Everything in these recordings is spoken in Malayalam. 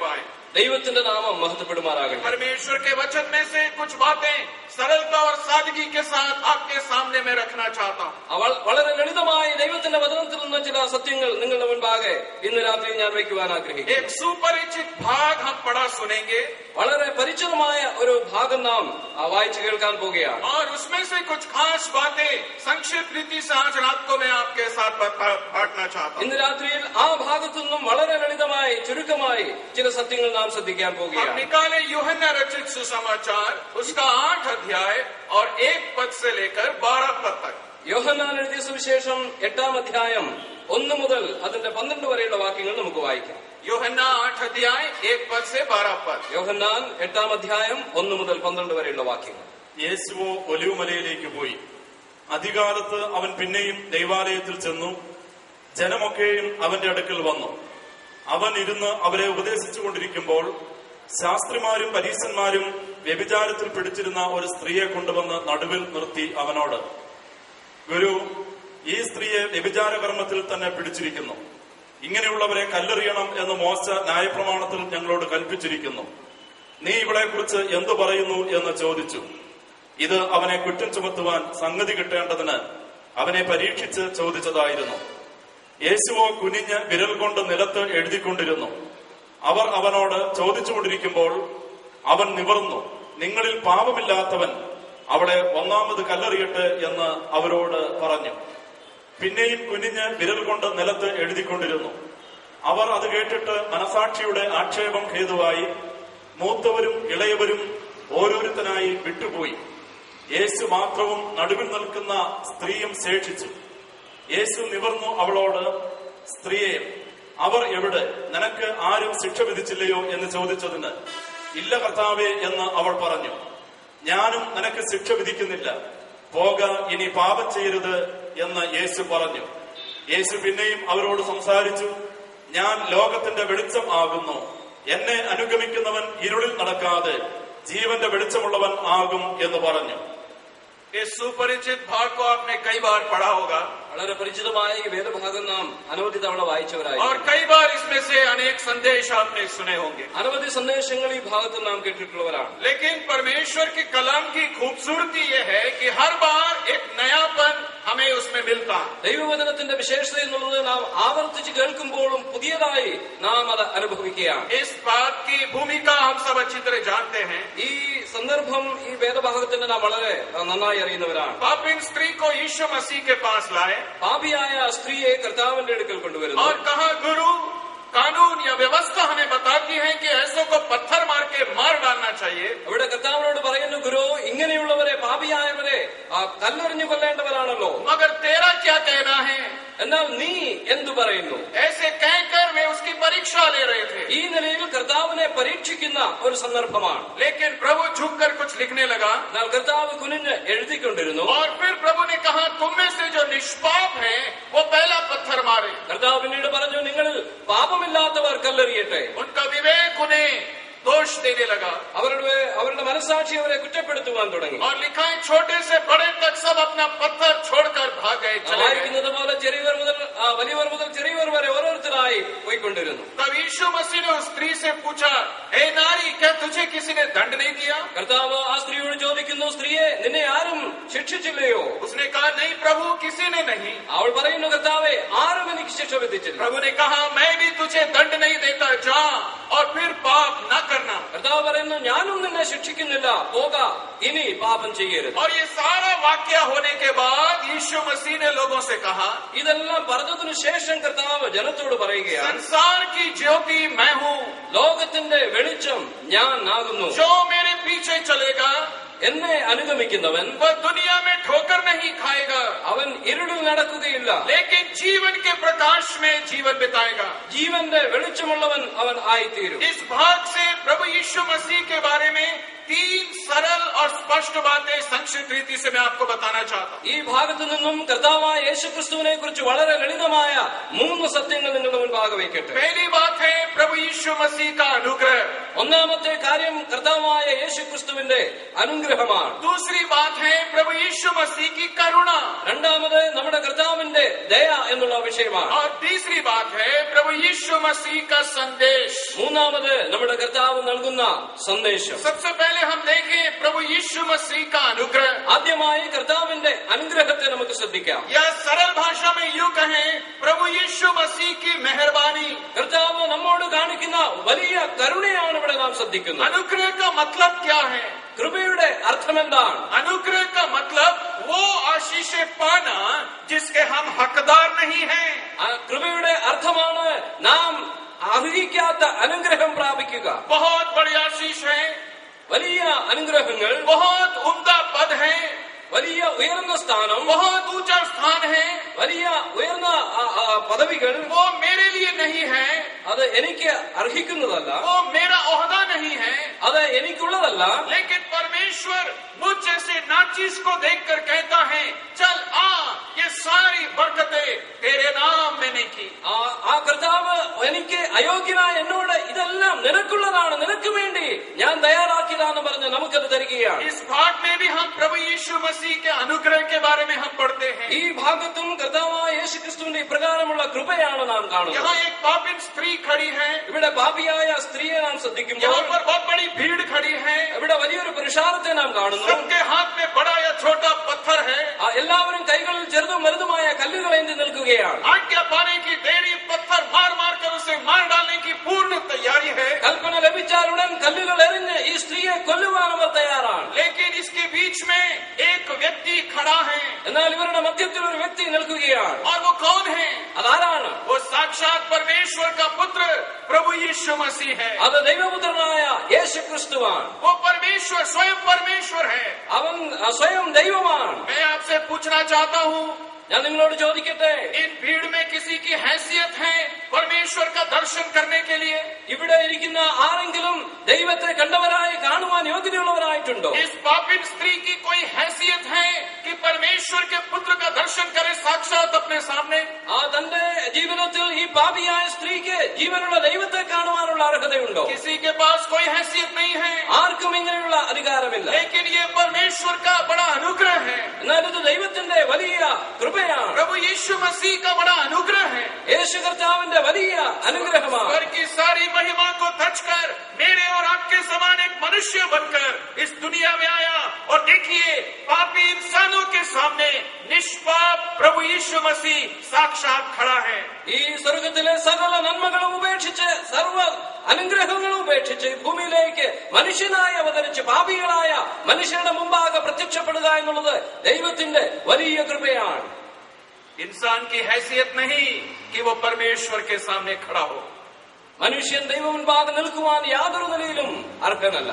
पाए। ദൈവത്തിന്റെ നാമം മഹത്വപ്പെടുമാറാകട്ടെ. परमेश्वर के वचन में से कुछ बातें सरलता और सादगी के साथ आपके सामने मैं रखना चाहता हूँ. വളരെ ലളിതമായി ദൈവത്തിന്റെ വചനത്തിൽ നിന്ന് ചില സത്യങ്ങൾ നിങ്ങളുടെ മുൻപാകെ ഇന്ന് രാത്രി ഞാൻ വയ്ക്കുവാൻ ആഗ്രഹിക്കുന്നു. एक सुपरिचित भाग हम पढ़ा सुनेंगे, വളരെ പരിചിതമായ ഒരു ഭാഗം നാം വായിച്ചു കേൾക്കാൻ പോകുകയാണ്. और उसमें से कुछ खास बातें संक्षिप्त रीति से आज रात को मैं आपके साथ बांटना चाहता हूँ. ഇന്ന് രാത്രിയിൽ ആ ഭാഗത്തു നിന്നും വളരെ ലളിതമായി ചുരുക്കമായി ചില സത്യങ്ങൾ നാം ശ്രദ്ധിക്കാൻ പോകുകയാണ്. निकाले यूहन्ना रचित सुसमाचार उसका 8 अध्याय और 1 पद से लेकर 12 पद तक. യോഹന്നാൻ എഴുതിയ സുവിശേഷം 8-ാം അധ്യായം 1 മുതൽ അതിന്റെ 12 വരെയുള്ള വാക്യങ്ങൾ നമുക്ക് വായിക്കാം. यूहन्ना 8 अध्याय 1 पद से 12 पद. യോഹന്നാൻ 8-ാം അധ്യായം 1 മുതൽ 12 വരെയുള്ള വാക്യങ്ങൾ. യേശുവോ ഒലിവുമലയിലേക്ക് പോയി. അധികാലത്ത് അവൻ പിന്നെയും ദൈവാലയത്തിൽ ചെന്നു. ജനമൊക്കെയും അവന്റെ അടുക്കൽ വന്നു. അവൻ ഇരുന്ന് അവരെ ഉപദേശിച്ചുകൊണ്ടിരിക്കുമ്പോൾ ശാസ്ത്രിമാരും പരീശന്മാരും വ്യഭിചാരത്തിൽ പിടിച്ചിരുന്ന ഒരു സ്ത്രീയെ കൊണ്ടുവന്ന് നടുവിൽ നിർത്തി അവനോട്, ഗുരു, ഈ സ്ത്രീയെ വ്യഭിചാര കർമ്മത്തിൽ തന്നെ പിടിച്ചിരിക്കുന്നു. ഇങ്ങനെയുള്ളവരെ കല്ലെറിയണം എന്ന് മോശ ന്യായപ്രമാണത്തിൽ ഞങ്ങളോട് കൽപ്പിച്ചിരിക്കുന്നു. നീ ഇവളെ കുറിച്ച് എന്തു പറയുന്നു എന്ന് ചോദിച്ചു. ഇത് അവനെ കുറ്റം ചുമത്തുവാൻ സംഗതി കിട്ടേണ്ടതിന് അവനെ പരീക്ഷിച്ച് ചോദിച്ചതായിരുന്നു. യേശുവോ കുനിഞ്ഞ് വിരൽ കൊണ്ട് നിലത്ത് എഴുതിക്കൊണ്ടിരുന്നു. അവർ അവനോട് ചോദിച്ചുകൊണ്ടിരിക്കുമ്പോൾ അവൻ നിവർന്നു, നിങ്ങളിൽ പാപമില്ലാത്തവൻ അവളെ ഒന്നാമത് കല്ലെറിയട്ടെ എന്ന് അവരോട് പറഞ്ഞു. പിന്നെയും കുനിഞ്ഞ് വിരൽ കൊണ്ട് നിലത്ത് എഴുതിക്കൊണ്ടിരുന്നു. അവർ അത് കേട്ടിട്ട് മനസാക്ഷിയുടെ ആക്ഷേപം ഹേതുവായി മൂത്തവരും ഇളയവരും ഓരോരുത്തനായി വിട്ടുപോയി. യേശു മാത്രവും നടുവിൽ നിൽക്കുന്ന സ്ത്രീയും ശേഷിച്ചു. യേശു നിവർന്നു അവളോട്, സ്ത്രീയെ, അവർ എവിടെ? നിനക്ക് ആരും ശിക്ഷ വിധിച്ചില്ലയോ എന്ന് ചോദിച്ചതിന്, ഇല്ല കർത്താവേ എന്ന് അവൾ പറഞ്ഞു. ഞാനും നിനക്ക് ശിക്ഷ വിധിക്കുന്നില്ല, പോക, ഇനി പാപം ചെയ്യരുത് എന്ന് യേശു പറഞ്ഞു. യേശു പിന്നെയും അവരോട് സംസാരിച്ചു, ഞാൻ ലോകത്തിന്റെ വെളിച്ചം ആകുന്നു. എന്നെ അനുഗമിക്കുന്നവൻ ഇരുളിൽ നടക്കാതെ ജീവന്റെ വെളിച്ചമുള്ളവൻ ആകും എന്ന് പറഞ്ഞു. इस सुपरिचित भाग को आपने कई बार पढ़ा होगा, വളരെ പരിചിതമായ ഈ വേദഭാഗം നാം അനവധി തവണ വായിച്ചവരായി, और कई बार इसमें से अनेक संदेश आपने सुने होंगे. അനവധി സന്ദേശങ്ങൾ ഈ ഭാഗത്ത് നാം കേട്ടിട്ടുള്ളവരാണ്. लेकिन परमेश्वर के कलाम की खूबसूरती यह है कि हर बार एक नयापन हमें उसमें मिलता. ദൈവവചനത്തിന്റെ വിശേഷത എന്നുള്ളത് നാം ആവർത്തിച്ച് കേൾക്കുമ്പോഴും പുതിയതായി നാം അത് അനുഭവിക്കുകയാണ്. इस बात की भूमिका हम सब अच्छी तरह जानते हैं. ഈ സന്ദർഭം ഈ വേദഭാഗത്തിന്റെ നാം വളരെ നന്നായി അറിയുന്നവരാണ്. पापिन स्त्री को यीशु मसीह के पास लाए പാപിയായ സ്ത്രീയെ കർത്താവിന്റെ അടുക്കൽ കൊണ്ടുവരുന്നു. और कहा, गुरु, कानून या व्यवस्था हमें बताती है कि ऐसों को पत्थर मार के मार डालना चाहिए. അവിടെ കർത്താവിനോട് പറയുന്നു, ഗുരു, ഇങ്ങനെയുള്ളവരെ, പാപിയായവരെ കല്ലെറിഞ്ഞു കൊല്ലേണ്ടവരാണല്ലോ. मगर तेरा क्या कहना है? എന്നാൽ നീ എന്തു പറയുന്നു? ऐसे कहकर वे उसकी परीक्षा ले रहे थे. ഈ നിലയിൽ കർത്താവിനെ പരീക്ഷിക്കുന്ന ഒരു സന്ദർഭമാണ്. लेकिन प्रभु झुककर कुछ लिखने लगा. എന്നാൽ കർത്താവ് കുനിഞ്ഞ് എഴുതിക്കൊണ്ടിരുന്നു. और फिर प्रभु ने कहा, तुम में से जो निष्पाप है वो पहला पत्थर मारे. കർത്താവ് പിന്നീട് പറഞ്ഞു, നിങ്ങളിൽ പാപമില്ലാത്തവർ കല്ലെറിയട്ടെ. उनका विवेक उन्हें दोष देने लगा. അവരുടെ മനസാക്ഷി അവരെ കുറ്റപ്പെടുത്തുവാൻ തുടങ്ങി. और लिखा है, छोटे से बड़े तक सब अपना पत्थर छोड़कर भाग गए, चले गए. വായിക്കുന്നത് പോലെ വലിയവർ മുതൽ ചെറിയവർ വരെ ഓരോരുത്തരായി പോയിക്കൊണ്ടിരുന്നു. तब यीशु मसीह ने उस स्त्री से पूछा, हे नारी, क्या तुझे किसी ने दंड नहीं दिया? കർത്താവ് ആ സ്ത്രീയോട് ചോദിക്കുന്നു, സ്ത്രീയെ, നിന്നെ ആരും ശിക്ഷിച്ചില്ലയോ? उसने कहा, नहीं प्रभु, किसी ने नहीं. അവൾ പറയുന്നു, കർത്താവേ, ആരും എനിക്ക് ശിക്ഷ വിധിച്ചില്ല. प्रभु ने कहा, मैं भी तुझे दंड नहीं देता, जा और फिर पाप न करना. കർത്താവ് പറയുന്നു, ഞാനും നിന്നെ ശിക്ഷിക്കുന്നില്ല, പോക, ഇനി പാപം ചെയ്യരുത്. और ये सारा वाक्य होने के बाद यीशु मसीह ने लोगों से कहा, ഇതെല്ലാം പറഞ്ഞതിനു ശേഷം കർത്താവ് ജനത്തോട് പറയുകയാണ്, संसार की ज्योति मैं हूँ. ലോകത്തിന്റെ വെളിച്ചം ഞാൻ ആകുന്നു. जो मेरे पीछे चलेगा എന്നെ അനുഗമിക്കുന്നവൻ वह दुनिया में ठोकर नहीं खाएगा, അവൻ ഇരുളിൽ നടക്കുകയില്ല, लेकिन जीवन के प्रकाश में जीवन बिताएगा. ജീവന്റെ വെളിച്ചമുള്ളവൻ അവൻ ആയിത്തീരും. इस भाग से प्रभु यीशु मसीह के बारे में 3 सरल और और स्पष्ट बातें संक्षिप्त रीति से मैं आपको बताना चाहता हूँ। ഈ ഭാഗത്തു നിന്നും കർത്താവായ യേശുക്രിസ്തുവിനെ കുറിച്ച് വളരെ ലളിതമായ 3 സത്യങ്ങൾ നിങ്ങളുടെ മുൻപാകെ വയ്ക്കട്ടെ. पहली बात है प्रभु यीशु मसीह का अनुग्रह। ഒന്നാമത്തെ കാര്യം കർത്താവായ യേശുക്രിസ്തുവിന്റെ അനുഗ്രഹമാണ്. दूसरी बात है प्रभु यीशु मसीह की करुणा। രണ്ടാമത് നമ്മുടെ കർത്താവിന്റെ ദയ എന്നുള്ള വിഷയമാണ്. और तीसरी बात है प्रभु यीशु मसीह का संदेश। മൂന്നാമത് നമ്മുടെ കർത്താവ് നൽകുന്ന സന്ദേശം. सबसे पहले हम देखें प्रभु यीशु मसीह का अनुग्रह। ആദ്യമായി കർത്താവിന്റെ അനുഗ്രഹത്തെ നമുക്ക് ശ്രദ്ധിക്കാം. या सरल भाषा में यूं कहें प्रभु यीशु मसीह की मेहरबानी। കർത്താവ് നമ്മോട് കാണിക്കുന്ന വലിയ കരുണയാണ് ഇവിടെ നാം ശ്രദ്ധിക്കുന്നത്. अनुग्रह का मतलब क्या है? കൃപയുടെ അർത്ഥം എന്താണ്? अनुग्रह का मतलब वो आशीषें पाना जिसके हम हकदार नहीं हैं। ആ കൃപയുടെ അർത്ഥമാണ് നാം അർഹിക്കാത്ത അനുഗ്രഹം പ്രാപിക്കുക. बहुत बड़ी आशीष है, വലിയ അനുഗ്രഹങ്ങൾ, बहुत उम्दा पद है, വലിയ ഉയർന്ന സ്ഥാനം, बहुत ऊंचा स्थान है। വലിയ ഉയർന്ന പദവികൾ वो मेरे लिए नहीं है, അത് എനിക്ക് അർഹിക്കുന്നതല്ല, वो मेरा ओहदा नहीं है। അത് എനിക്കുള്ളതല്ല. लेकिन परमेश्वर मुझ जैसे नाचीज को देखकर कहता है, चल आ, ये सारी बरकतें तेरे नाम मैंने की। ആ കർത്താവ് എനിക്ക് അയോഗ്യനായ എന്നോട് ഇതെല്ലാം നിനക്കുള്ളതാണ്, നിനക്ക് വേണ്ടി ഞാൻ തയ്യാറാക്കിയതാണെന്ന് പറഞ്ഞ് നമുക്കത് തരികയാണ്. इस भाग में भी हम प्रभु यीशु मसीह के अनुग्रह के बारे में हम पढ़ते हैं। ഈ ഭാഗത്തും കർത്താവായ യേശുക്രിസ്തുവിന്റെ ഇപ്രകാരമുള്ള കൃപയാണ് നാം കാണുന്നത്. यहाँ एक पापिन स्त्री खड़ी है, ഇവിടെ പാപിയായ സ്ത്രീയെ നാം ശ്രദ്ധിക്കുമ്പോൾ यहाँ पर बहुत बड़ी भीड़ खड़ी है, ഇവിടെ വലിയൊരു പുരുഷാരത്തെ നാം കാണുന്നു. सबके हाथ में बड़ा या छोटा पत्थर है। എല്ലാവരും കൈകളിൽ ചെറുതും വലുതുമായ കല്ലുകളേന്തി നിൽക്കുകയാണ്. आज्ञा पाने की देरी, पत्थर मार मार कर उसे मार डालने की पूर्ण तैयारी है। കൽപ്പന ലഭിച്ചാലുടൻ കല്ലുകൾ എറിഞ്ഞ് ഈ സ്ത്രീയെ കൊല്ലുവാൻ അവർ തയ്യാറാണ്. लेकिन इसके बीच में एक व्यक्ति खड़ा है। എന്നാൽ ഇവരുടെ മധ്യത്തിൽ ഒരു വ്യക്തി നിൽക്കുകയാണ്. और वो कौन है? അതാരാണ്? वो साक्षात परमेश्वर का पुत्र प्रभु यीशु मसीह है। അത് ദൈവപുത്രനായ യേശുക്രിസ്തുവാണ്. वो परमेश्वर, स्वयं परमेश्वर है। അവൻ സ്വയം ദൈവമാണ്. मैं आपसे पूछना चाहता हूँ, ഞാൻ നിങ്ങളോട് ചോദിക്കട്ടെ, इन भीड़ में किसी की हैसियत है परमेश्वर का दर्शन करने के लिए? ഇവിടെ ഇരിക്കുന്ന ആരെങ്കിലും ദൈവത്തെ കണ്ടവരായി കാണുവാൻ യോഗ്യതയുള്ളവരായിട്ടുണ്ടോ? इस पापिन स्त्री की कोई हैसियत है कि परमेश्वर के पुत्र का दर्शन करे साक्षात अपने सामने? ആ തന്റെ ജീവിതത്തിൽ ഈ പാപിയായ സ്ത്രീക്ക് ജീവനുള്ള ദൈവത്തെ കാണുവാനുള്ള അർഹതയുണ്ടോ? किसी के पास कोई हैसियत नहीं है। ആർക്കും ഇങ്ങനെയുള്ള അധികാരമില്ല. लेकिन ये परमेश्वर का बड़ा अनुग्रह है। എന്നാൽ ഇത് ദൈവത്തിന്റെ വലിയ കൃപയാണ്. प्रभु यीशु मसीह का बड़ा अनुग्रह है। യേശു കർത്താവിന്റെ വലിയ അനുഗ്രഹമാണ്. स्वर्ग की सारी महिमा को तजकर मेरे और आपके समान एक मनुष्य बनकर इस दुनिया में आया। और देखिए, पापी इंसानों के सामने निष्पाप प्रभु यीशु मसीह साक्षात खड़ा है। ഈ സ്വർഗത്തിലെ സകല നന്മകളും ഉപേക്ഷിച്ച്, സർവ്വ അനുഗ്രഹങ്ങളും ഉപേക്ഷിച്ച് ഭൂമിയിലേക്ക് മനുഷ്യനായി അവതരിച്ച് പാപികളായ മനുഷ്യരുടെ മുമ്പാകെ പ്രത്യക്ഷപ്പെടുക എന്നുള്ളത് ദൈവത്തിന്റെ വലിയ കൃപയാണ്. इंसान की हैसियत नहीं कि वो परमेश्वर के सामने खड़ा हो। മനുഷ്യൻ ദൈവ മുൻപാകെ നിൽക്കുവാൻ യാതൊരു നിലയിലും അർഹനല്ല.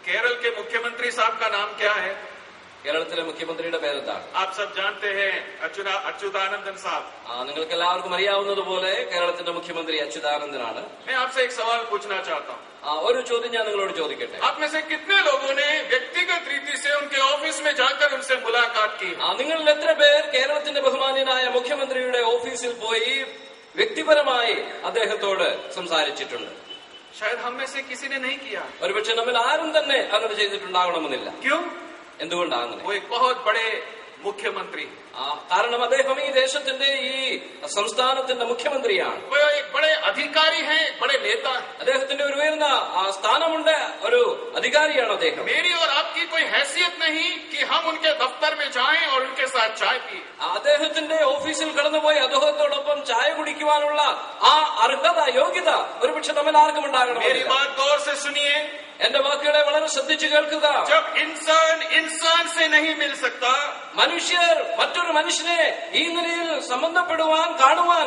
केरल के मुख्यमंत्री साहब का नाम क्या है? കേരളത്തിലെ മുഖ്യമന്ത്രിയുടെ പേരെന്താണ്? आप सब जानते हैं, अच्युतानंदन साहब। നിങ്ങൾക്ക് എല്ലാവർക്കും അറിയാവുന്നതുപോലെ കേരളത്തിന്റെ മുഖ്യമന്ത്രി അച്യുതാനന്ദനാണ്. मैं आपसे एक सवाल पूछना चाहता हूँ। ഒരു ചോദ്യം ഞാൻ നിങ്ങളോട് ചോദിക്കട്ടെ. आप में से कितने लोगों ने व्यक्तिगत रीति से उनके ऑफिस में जाकर उनसे मुलाकात की? നിങ്ങളിൽ എത്ര പേർ കേരളത്തിന്റെ ബഹുമാന്യനായ മുഖ്യമന്ത്രിയുടെ ഓഫീസിൽ പോയി വ്യക്തിപരമായി അദ്ദേഹത്തോട് സംസാരിച്ചിട്ടുണ്ട്? शायद हम में से किसी ने नहीं किया। ഒരുപക്ഷെ നമ്മിൽ ആരും തന്നെ അങ്ങനെ ചെയ്തിട്ടുണ്ടാകണമെന്നില്ല. क्यों? എന്തുകൊണ്ടാണ്? वो एक बहुत बड़े मुख्यमंत्री, കാരണം അദ്ദേഹം ഈ ദേശത്തിന്റെ ഈ സംസ്ഥാനത്തിന്റെ മുഖ്യമന്ത്രിയാണ്. वो एक बड़े अधिकारी हैं, बड़े नेता हैं। അദ്ദേഹത്തിന്റെ ഒരു ഉയർന്ന സ്ഥാനമുണ്ട്, ഒരു അധികാരിയാണ് അദ്ദേഹം. मेरी और आपकी कोई हैसियत नहीं कि हम उनके दफ्तर में जाएं और उनके साथ चाय पिए। അദ്ദേഹത്തിന്റെ ഓഫീസിൽ കടന്നുപോയി അദ്ദേഹത്തോടൊപ്പം ചായ കുടിക്കുവാനുള്ള ആ അർഹത, യോഗ്യത ഒരുപക്ഷെ നമ്മിൽ ആർക്കും ഉണ്ടാകണം. मेरी बात गौर से सुनिए। എന്റെ വാക്കുകളെ വളരെ ശ്രദ്ധിച്ചു കേൾക്കുക. जब इंसान इंसान से नहीं मिल सकता, മനുഷ്യർ മറ്റൊരു മനുഷ്യനെ ഈ നിലയിൽ സംബന്ധപ്പെടുവാൻ, കാണുവാൻ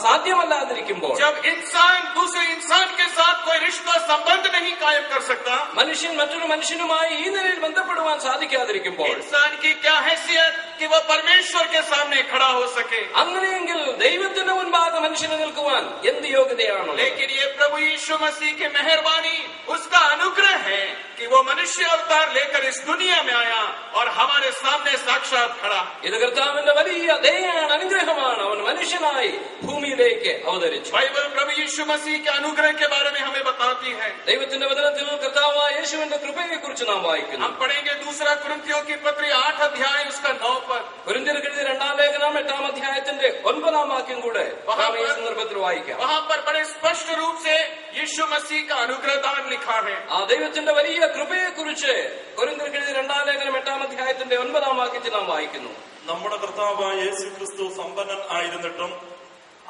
സാധ്യമല്ലാതിരിക്കുമ്പോൾ, जब इंसान दूसरे इंसान के साथ कोई रिश्ता संबंध नहीं कायम कर सकता, മനുഷ്യൻ മറ്റൊരു മനുഷ്യനുമായി ഈ നിലയിൽ ബന്ധപ്പെടുവാൻ സാധിക്കാതിരിക്കുമ്പോൾ, इंसान की क्या हैसियत कि वो परमेश्वर के सामने खड़ा हो सके? അങ്ങനെയെങ്കിൽ ദൈവത്തിന്റെ മുൻപാകെ മനുഷ്യന് നിൽക്കുവാൻ എന്ത് യോഗ്യതയാണോ? लेकिन ये प्रभु यीशु मसीह की मेहरबानी, उसका अनुग्रह है कि वो वो मनुष्य अवतार लेकर इस दुनिया में आया और हमारे सामने साक्षात खड़ा। ഇത് കർത്താവിന്റെ വലിയ ദയയാണ്, അനുഗ്രഹമാണ്. അവൻ മനുഷ്യനായി ഭൂമിയിലേക്ക് അവതരിച്ചു. बाइबल प्रभु यीशु मसीह के अनुग्रह के बारे में हमें बताती है। ദൈവത്തിന്റെ വചനത്തിൽ കർത്താവായ യേശുവിന്റെ കൃപയെ കുറിച്ച് നാം വായിക്കുന്നു. हम पढ़ेंगे दूसरा कुरिन्थियों की पत्री 8 अध्याय उसका 9 पद। കൊരിന്ത്യർക്ക് എഴുതിയ 2-ാം ലേഖനം 8-ാം അധ്യായത്തിന്റെ 9-ാം വാക്യം കൂടെ നാം ഈ സന്ദർഭത്തിൽ വായിക്കാം. वहाँ पर बड़े स्पष्ट रूप से यीशु मसीह का अनुग्रह दान लिखा है। ആ ദൈവത്തിന്റെ വലിയ കൃപയെ കുറിച്ച് കൊരിന്ത്യർക്ക് എഴുതിയ 2-ാം ലേഖനം 8-ാം അധ്യായത്തിന്റെ 9-ാം വാക്യത്തിൽ നാം വായിക്കുന്നു. നമ്മുടെ കർത്താവായ യേശു ക്രിസ്തു സമ്പന്നൻ ആയിരുന്നിട്ടും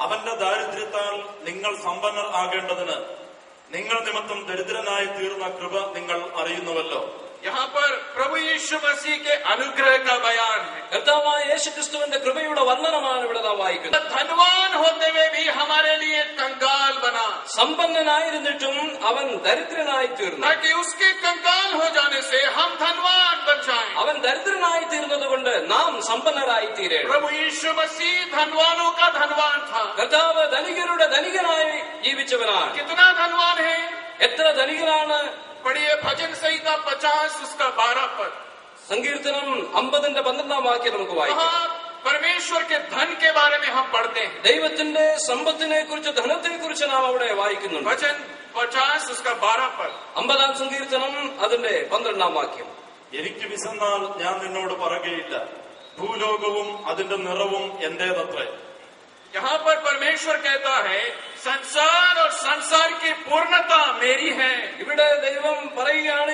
അവന്റെ ദാരിദ്ര്യത്താൽ നിങ്ങൾ സമ്പന്നർ ആകേണ്ടതിന് നിങ്ങൾ നിമിത്തം ദരിദ്രനായി തീർന്ന കൃപ നിങ്ങൾ അറിയുന്നുവല്ലോ. यहाँ पर प्रभु यीशु मसीह के अनुग्रह का बयान है। കർത്താവായ യേശു ക്രിസ്തുവിന്റെ കൃപയുടെ വർണ്ണനമാണ് ഇവിടെ നാം വായിക്കുന്നത്. धनवान होते हुए भी हमारे लिए कंगाल बना, സമ്പന്നനായിരുന്നിട്ടും അവൻ ദരിദ്രനായി തീർന്നു. ताकि उसके कंगाल हो जाने से हम धनवान बन जाएं। അവൻ ദരിദ്രനായി തീർന്നത് കൊണ്ട് നാം സമ്പന്നരായി തീരണം. प्रभु यीशु मसीह धनवानों का धनवान था। കർത്താവ് ധനികരുടെ ധനികനായി ജീവിച്ചവനാണ്. कितना धनवान है? എത്ര ധനികനാണ്? पढ़िए भजन संहिता 50 उसका 12 पद। സങ്കീർത്തനം 50-ന്റെ 12-ാം വാക്യം നമുക്ക് വായിക്കാം. वहाँ परमेश्वर के धन के बारे में हम पढ़ते हैं। ദൈവത്തിന്റെ സമ്പത്തിനെ കുറിച്ച്, ധനത്തെ കുറിച്ച് നാം അവിടെ വായിക്കുന്നുണ്ട്. भजन 50 उसका 12 पद। 50-ാം സങ്കീർത്തനം അതിന്റെ 12-ാം വാക്യം. എനിക്ക് വിശന്നാൽ ഞാൻ നിന്നോട് പറയുകയില്ല, ഭൂലോകവും അതിന്റെ നിറവും എന്റേതത്രേ. यहाँ पर परमेश्वर कहता है संसार और संसार की पूर्णता मेरी है। ഇവിടെ ദൈവം പറയുകയാണ്,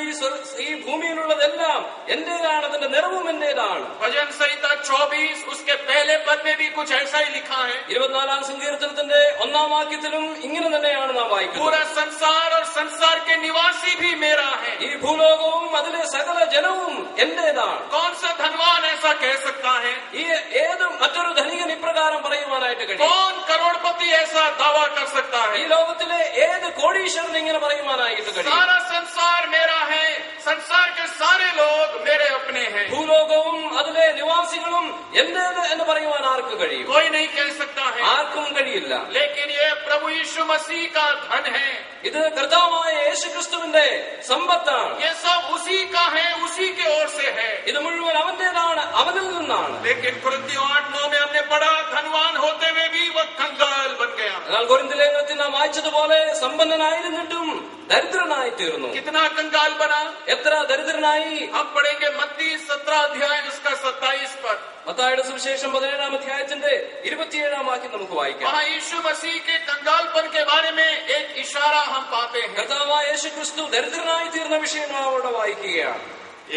ഈ ഭൂമിയിലുള്ളതെല്ലാം എന്റേതാണ്, അതിന്റെ നിറവും എന്റേതാണ്. भजन संहिता 24 उसके पहले पद में भी कुछ ऐसा ही लिखा है। 24-ാം സങ്കീർത്തനത്തിന്റെ 1-ാം വാക്യത്തിലും ഇങ്ങനെ തന്നെയാണ് നാം വായിക്കുന്നത്. पूरा संसार और संसार के निवासी भी मेरा है। ഈ ഭൂലോകവും അതിലെ സകല ജനവും എന്റേതാണ്. कौन सा धनवान ऐसा कह सकता है? ഈ ഏത് മറ്റൊരു ധനികൻ ഇപ്രകാരം പറയുവാനായിട്ട് കഴിയും? कौन करोड़पति ऐसा दावा कर सकता ഈ है? ലോകത്തിലെ ഏത് കോടീശ്വരൻ ഇങ്ങനെ പറയുവാനായിട്ട് കഴിയും? सारा संसार मेरा है, संसार के सारे लोग मेरे अपने हैं। ഭൂലോകവും അതിലെ നിവാസികളും എന്റേത് എന്ന് പറയുവാൻ ആർക്ക് കഴിയും? कोई नहीं कह सकता है। ആർക്കും കഴിയില്ല. लेकिन ये प्रभु यीशु मसीह का धन है। ഇത് കർത്താവായ യേശു ക്രിസ്തുവിന്റെ സമ്പത്താണ്. ये सब उसी का है, उसी के ओर से है। ഇത് മുഴുവൻ അവന്റേതാണ്, അവനിൽ നിന്നാണ്. लेकिन कुरिन्थियों 8:9 में हमने पढ़ा धनवान होते हुए भी वह कंगाल बन गया। എന്നാൽ കൊരിന്ത്യ ലേഖനത്തിൽ നാം വായിച്ചതുപോലെ സമ്പന്നനായിരുന്നിട്ടും ദരിദ്രനായി തീർന്നു. कितना कंगाल बना? എത്ര ദരിദ്രനായി? हम पढ़ेंगे मत्ती 17 अध्याय उसका 27 पद। മത്തായിയുടെ സുവിശേഷം 17-ാം അധ്യായത്തിന്റെ 27-ാം വാക്യം നമുക്ക് വായിക്കാം. वहाँ यीशु मसीह के कंगालपन के बारे में एक इशारा हम पाते हैं। കർത്താവായ യേശു ക്രിസ്തു ദരിദ്രനായി തീർന്ന വിഷയം നാം അവിടെ വായിക്കുകയാണ്.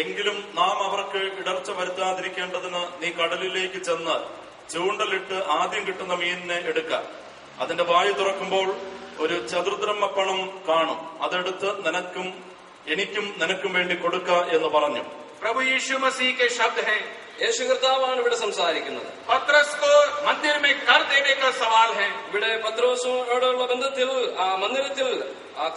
എങ്കിലും നാം അവർക്ക് ഇടർച്ച വരുത്താതിരിക്കേണ്ടതിന് നീ കടലിലേക്ക് ചെന്ന് ചൂണ്ടലിട്ട് ആദ്യം കിട്ടുന്ന മീനിനെ എടുക്ക. അതിന്റെ വായു തുറക്കുമ്പോൾ ഒരു ചതുർദ്രഹ്മപ്പണം കാണും. അതെടുത്ത് എനിക്കും നിനക്കും വേണ്ടി കൊടുക്ക എന്ന് പറഞ്ഞു. प्रभु यीशु मसीह के शब्द हैं। യേശു കർത്താവാണ് ഇവിടെ സംസാരിക്കുന്നത്. पतरस को मंदिर में कर देने का सवाल है। ഇവിടെ പത്രോസിനോടുള്ള ബന്ധത്തിൽ മന്ദിരത്തിൽ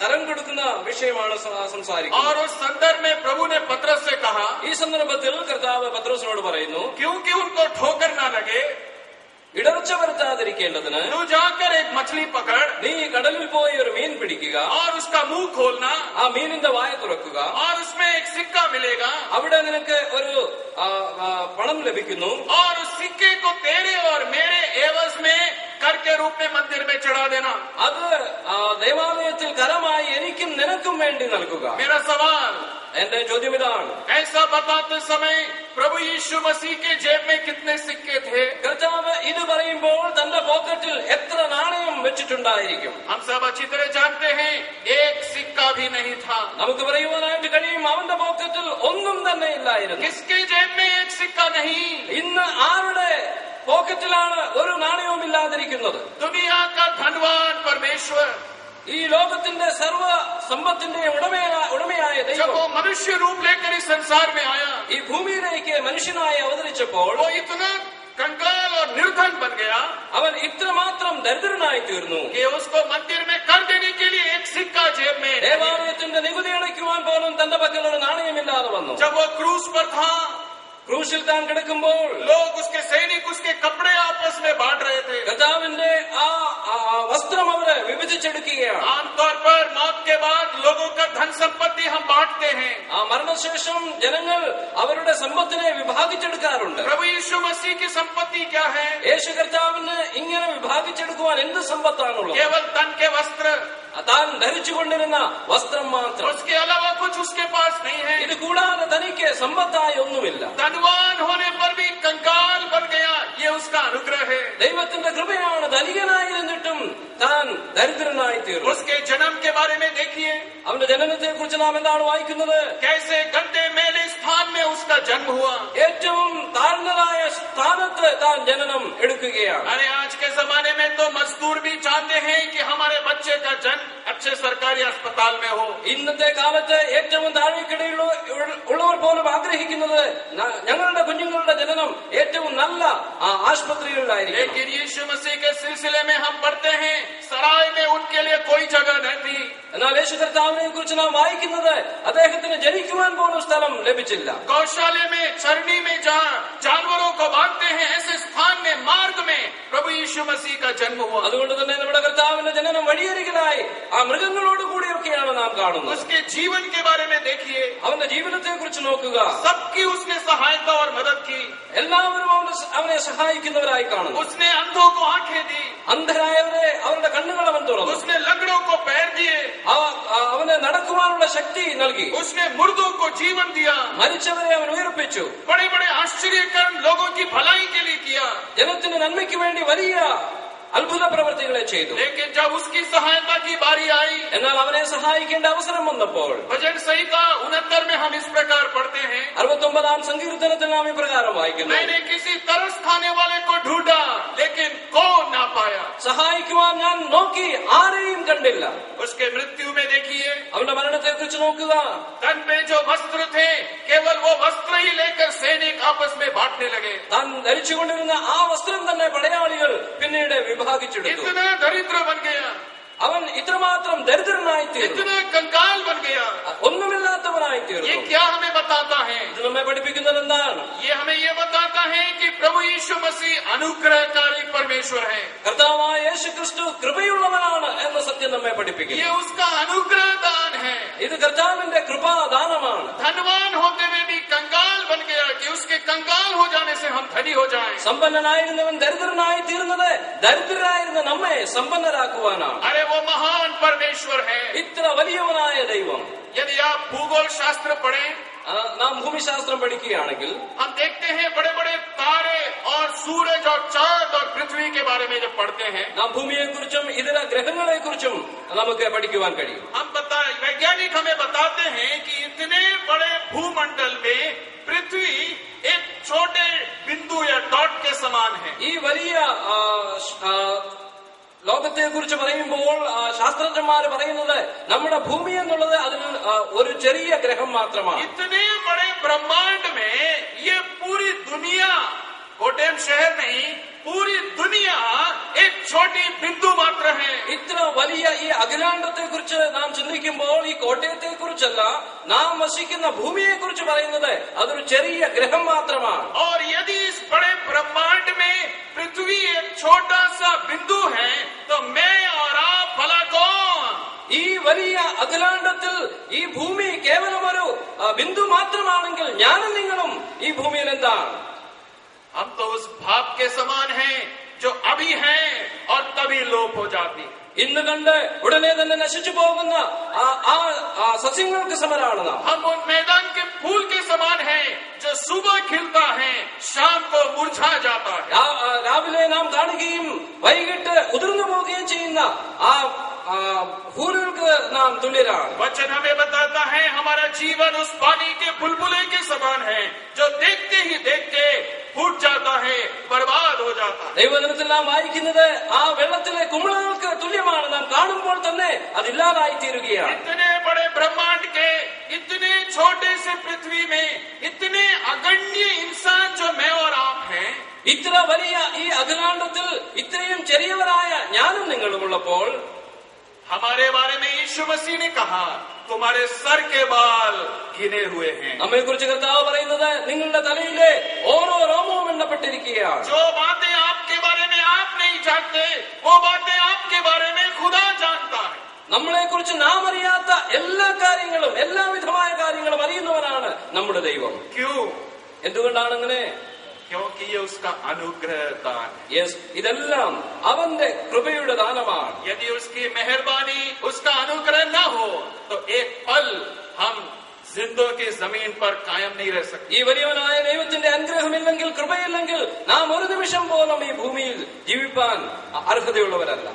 കരം കൊടുക്കുന്ന വിഷയമാണ് സംസാരിക്കുന്നത്. और उस संदर्भ में प्रभु ने पतरस से कहा, ഈ സന്ദർഭത്തിൽ കർത്താവ് പത്രോസിനോട് പറയുന്നു, क्योंकि उनको ठोकर ना लगे, ഇടർച്ച വരുത്താതിരിക്കേണ്ടതിന് तू जाकर एक मछली पकड़ നീ കടലിൽ പോയി ഒരു മീൻ പിടിക്കുക, और उसका मुंह खोलना, ആ മീനിന്റെ വായ തുറക്കുക, और उसमें एक सिक्का मिलेगा, അവിടെ നിനക്ക് ഒരു പണം ലഭിക്കുന്നു. और उस सिक्के को तेरे और मेरे एवज में कर के रूप में मंदिर में चढ़ा देना। അത് ദേവാലയത്തിൽ കരമായി എനിക്കും നിനക്കും വേണ്ടി നൽകുക. मेरा सवाल, എന്റെ ചോദ്യം ഇതാണ്, ऐसा बताते समय प्रभु यीशु मसीह के जेब में कितने सिक्के थे? കർത്താവ് ഇത് പറയുമ്പോൾ തന്റെ പോക്കറ്റിൽ എത്ര നാണയം വെച്ചിട്ടുണ്ടായിരിക്കും? हम सब अच्छी तरह जानते हैं एक सिक्का भी नहीं था। നമുക്ക് പറയുവാനായിട്ട് കഴിയും, അവന്റെ പോക്കറ്റിൽ ഒന്നും തന്നെ ഇല്ലായിരുന്നു. किसके जेब में एक सिक्का नहीं? ഇന്ന് ആരുടെ പോക്കറ്റിലാണ് ഒരു നാണയവും ഇല്ലാതിരിക്കുന്നത്? दुनिया का धनवान परमेश्वर, ഈ ലോകത്തിന്റെ സർവ്വ സമ്പത്തിന്റെ ഉടമയായ जब ദൈവം वो मनुष्य रूप लेकर इस संसार में आया, ഈ ഭൂമിയിലേക്ക് മനുഷ്യനായി അവതരിച്ചപ്പോൾ वो इतना कंगाल और निर्धन बन गया അവൻ ഇത്രമാത്രം ദരിദ്രനായി തീർന്നു. कि उसको मंदिर में कर देने के लिए एक सिक्का जेब में। ദേവാലയത്തിന്റെ നികുതി അടയ്ക്കുവാൻ പോലും തന്റെ പക്കൽ ഒരു നാണയമില്ലാതെ വന്നു. जब वो क्रूस पर था, ക്രൂശിൽ താൻ കിടക്കുമ്പോൾ लोग उसके सैनिक उसके कपड़े आपस में बांट रहे थे। കർത്താവിന്റെ ആ വസ്ത്രം അവര് വിഭജിച്ചെടുക്കുകയാണ്. आमतौर पर मौत के बाद लोगों का धन संपत्ति हम बांटते हैं। ആ മരണശേഷം ജനങ്ങൾ അവരുടെ സമ്പത്തിനെ വിഭാഗിച്ചെടുക്കാറുണ്ട്. प्रभु यीशु मसीह की संपत्ति क्या है? യേശു കർത്താവിന് ഇങ്ങനെ വിഭാഗിച്ചെടുക്കുവാൻ എന്ത് സമ്പത്താണുള്ളത്? केवल तन के वस्त्र, താൻ ധരിച്ചുകൊണ്ടിരുന്ന വസ്ത്രം മാത്രം. उसके अलावा कुछ उसके पास नहीं है। ഇത് കൂടാതെ തനിക്ക് സമ്പത്തായി ഒന്നുമില്ല. धनवान होने पर भी कंगाल बन गया, ये उसका अनुग्रह है। ദൈവത്തിന്റെ കൃപയാണ്. ധനികനായിരുന്നിട്ടും താൻ ദരിദ്രനായി തീർന്നു. उसके जन्म के बारे में देखिए, അവന്റെ ജനനത്തെ കുറിച്ച് നാം എന്താണ് വായിക്കുന്നത്? कैसे गंदे मेले स्थान में उसका जन्म हुआ। ഏറ്റവും താഴ്ന്നതായ സ്ഥാനത്ത് താൻ ജനനം എടുക്കുകയാണ്. अरे आज के जमाने में तो मजदूर भी चाहते हैं कि हमारे बच्चे का जन्म अच्छे सरकारी अस्पताल में हो। ഇന്നത്തെ കാലത്ത് ഏറ്റവും താഴേക്കിടയിലുള്ളവർ പോലും ആഗ്രഹിക്കുന്നത് ഞങ്ങളുടെ കുഞ്ഞുങ്ങളുടെ ജനനം ഏറ്റവും നല്ല ആശുപത്രികളിലായിരിക്കും. लेकिन यीशु मसीह के सिलसिले में हम पढ़ते हैं, सराय में उनके लिए कोई जगह नहीं थी। എന്നാൽ യേശു കർത്താവിനെ കുറിച്ച് നാം വായിക്കുന്നത് അദ്ദേഹത്തിന് ജനിക്കുവാൻ പോലും സ്ഥലം ലഭിച്ചില്ല. गौशाले में, चरनी में जहाँ जानवरों को बांधते हैं, ऐसे स्थान में, मार्ग में प्रभु यीशु मसीह का जन्म हुआ। അതുകൊണ്ട് തന്നെ നമ്മുടെ കർത്താവിന്റെ ജനനം വഴിയരികിലായി ആ മൃഗങ്ങളോട് കൂടിയൊക്കെയാണ് നാം കാണുന്നത്. उसके जीवन के बारे में देखिए, അവന്റെ ജീവിതത്തെ കുറിച്ച് നോക്കുക. सबकी उसने सहायता और मदद की। എല്ലാവരും അവനെ സഹായിക്കുന്നവരായി കാണുന്നു. उसने अंधों को आंखें दी, അന്ധരായവരെ അവരുടെ കണ്ണുകൾ അവൻ തുറന്നു. उसने लंगड़ों को पैर दिए, അവന് നടക്കുവാനുള്ള ശക്തി നൽകി. उसने मुर्दों को जीवन दिया, മരിച്ചവരെ അവൻ ഉയർപ്പിച്ചു. बड़े बड़े आश्चर्य कर्म लोगों की भलाई के लिए किया। ജനത്തിന് നന്മയ്ക്ക് വേണ്ടി വലിയ അത്ഭുത പ്രവർത്തികളെ ചെയ്തു. लेकिन जब उसकी सहायता की बारी आई, എന്നാൽ അവനെ സഹായിക്കേണ്ട അവസരം വന്നപ്പോൾ भजन संहिता 69 में हम इस प्रकार पढ़ते हैं, 69-ാം സങ്കീർത്തനത്തിൽ നാം ഇപ്രകാരം വായിക്കുന്നു: मैंने किसी तरस खाने वाले को ढूंढा लेकिन को ना पाया। സഹായിക്കുവാൻ ഞാൻ നോക്കി, ആരെയും കണ്ടില്ല. उसके मृत्यु में देखिए, അവന്റെ മരണത്തെ കുറിച്ച് നോക്കുക. तन पे जो वस्त्र थे, केवल वो वस्त्र ही लेकर सैनिक आपस में बांटने लगे। താൻ ധരിച്ചുകൊണ്ടിരുന്ന ആ വസ്ത്രം തന്നെ പടയാളികൾ പിന്നീട് വിഭാഗിച്ചെടുത്തു. इतना दरिद्र बन गया, അവൻ ഇത്രമാത്രം ദരിദ്രനായി തീർന്നു. इतना कंगाल बन गया। ഒന്നുമില്ലാത്തവനായി ये തീർന്നു. क्या हमें बताता है? ഇത് നമ്മെ പഠിപ്പിക്കുന്നത് എന്താണ്? ये हमें ये बताता है कि प्रभु यीशु मसीह अनुग्रहकारी परमेश्वर है। കർത്താവായ യേശു ക്രിസ്തു കൃപയുള്ളവനാണ് എന്ന സത്യം നമ്മെ ये പഠിപ്പിക്കുന്നു. उसका अनुग्रह दान है। ഇത് കർത്താവിന്റെ കൃപാദാനമാണ്. धनवान होते हुए भी कंगाल बन गया कि उसके कंगाल हो जाने से हम धनी हो जाएं। സമ്പന്നനായിരുന്നവൻ ദരിദ്രനായി തീർന്നത് ദരിദ്രരായിരുന്ന നമ്മെ സമ്പന്നരാക്കുവാനാണ്. अरे वो महान परमेश्वर है। ഇത്ര വലിയവനായ ദൈവം. यदि आप भूगोल शास्त्र पढ़ें, നാം ഭൂമിശാസ്ത്രം പഠിക്കുകയാണെങ്കിൽ हम देखते हैं बड़े बड़े तारे और सूरज और चांद और पृथ्वी के बारे में जब पढ़ते हैं, നാം ഭൂമിയെക്കുറിച്ചും ഇതര ഗ്രഹങ്ങളെക്കുറിച്ചും നമുക്ക് പഠിക്കുവാൻ കഴിയും. हम वैज्ञानिक हमें बताते हैं कि इतने बड़े भूमंडल में पृथ्वी एक छोटे बिंदु या डॉट के समान है। ഈ വലിയ ലോകത്തെ കുറിച്ച് പറയുമ്പോൾ ശാസ്ത്രജ്ഞന്മാർ പറയുന്നത് നമ്മുടെ ഭൂമി എന്നുള്ളത് അതിൽ ഒരു ചെറിയ ഗ്രഹം മാത്രമാണ്. इतने बड़े ब्रह्मांड में ये पूरी दुनिया, कोटेम शहर नहीं, पूरी दुनिया एक छोटी बिंदु मात्र है। ഇത്ര വലിയ ഈ അഖിലാണ്ടത്തെ കുറിച്ച് നാം ചിന്തിക്കുമ്പോൾ ഈ കോട്ടയത്തെ കുറിച്ചല്ല, നാം വസിക്കുന്ന ഭൂമിയെ കുറിച്ച് പറയുന്നത് അതൊരു ചെറിയ ഗ്രഹം മാത്രമാണ്. और यदि इस बड़े ब्रह्मांड में पृथ्वी एक छोटा सा बिंदु है, तो मैं और आप भला कौन? ഈ വലിയ അഖിലാണ്ടത്തിൽ ഈ ഭൂമി കേവലം ഒരു ബിന്ദു മാത്രമാണെങ്കിൽ ഞാനും നിങ്ങളും ഈ ഭൂമിയിൽ എന്താണ്? हम तो उस भाप के समान हैं जो अभी हैं और तभी लोप हो जाती। ഇന്ന് കണ്ട് ഉടനെ തന്നെ നശിച്ചു പോകുന്ന ആ സസ്യങ്ങൾക്ക് സമരാണ് നാം. हम उन मैदान के फूल के समान हैं जो सुबह खिलता है, शाम को मुरझा जाता है। രാവിലെ നാം കാണുകയും വൈകിട്ട് ഉതിർന്നു പോവുകയും ചെയ്യുന്ന ആ फूलों नाम तुल्यरान। वचन हमें बताता है हमारा जीवन उस पानी के बुलबुले के समान है जो देखते ही देखते फूट जाता है, बर्बाद हो जाता है। ദൈവവചനത്തിൽ നാം വായിക്കുന്നത് ആ വെള്ളത്തിലെ കുമിളകൾക്ക് തുല്യമാണ്, നാം കാണുമ്പോൾ തന്നെ അതില്ലാതായി തീരുകയാണ്। इतने बड़े ब्रह्मांड के इतने छोटे से पृथ्वी में इतने अगण्य इंसान जो मैं और आप हैं, ഇത്ര വലിയ ഈ അഖിലാണ്ടത്തിൽ ഇത്രയും ചെറിയവരായ ഞാനും നിങ്ങളും ഉള്ളപ്പോൾ हमारे बारे में यीशु मसीह ने कहा तुम्हारे सर के बाल गिने हुए हैं। നമ്മെ കുറിച്ച് കർത്താവ് പറയുന്നത് നിങ്ങളുടെ തലയിലെ ഓരോ രോമവും എണ്ണപ്പെട്ടിരിക്കുകയാണ്। जो बातें आपके बारे में आप नहीं जानते वो बातें आपके बारे में खुदा जानता है। നമ്മളെ കുറിച്ച് നാം അറിയാത്ത എല്ലാ കാര്യങ്ങളും എല്ലാവിധമായ കാര്യങ്ങളും ദൈവം. क्यों? എന്തുകൊണ്ടാണ് അങ്ങനെ? क्योंकि ये उसका अनुग्रह दान है. യെസ്, ഇതെല്ലാം അവന്റെ കൃപയുടെ ദാനമാണ്. यदि उसकी मेहरबानी, उसका अनुग्रह न हो तो एक पल हम जिंदों की जमीन पर कायम नहीं रह सकते. ഈ വലിയവനായ ദൈവത്തിന്റെ അനുഗ്രഹമില്ലെങ്കിൽ, കൃപയില്ലെങ്കിൽ നാം ഒരു നിമിഷം പോലും ഈ ഭൂമിയിൽ ജീവിപ്പാൻ അർഹതയുള്ളവരല്ല.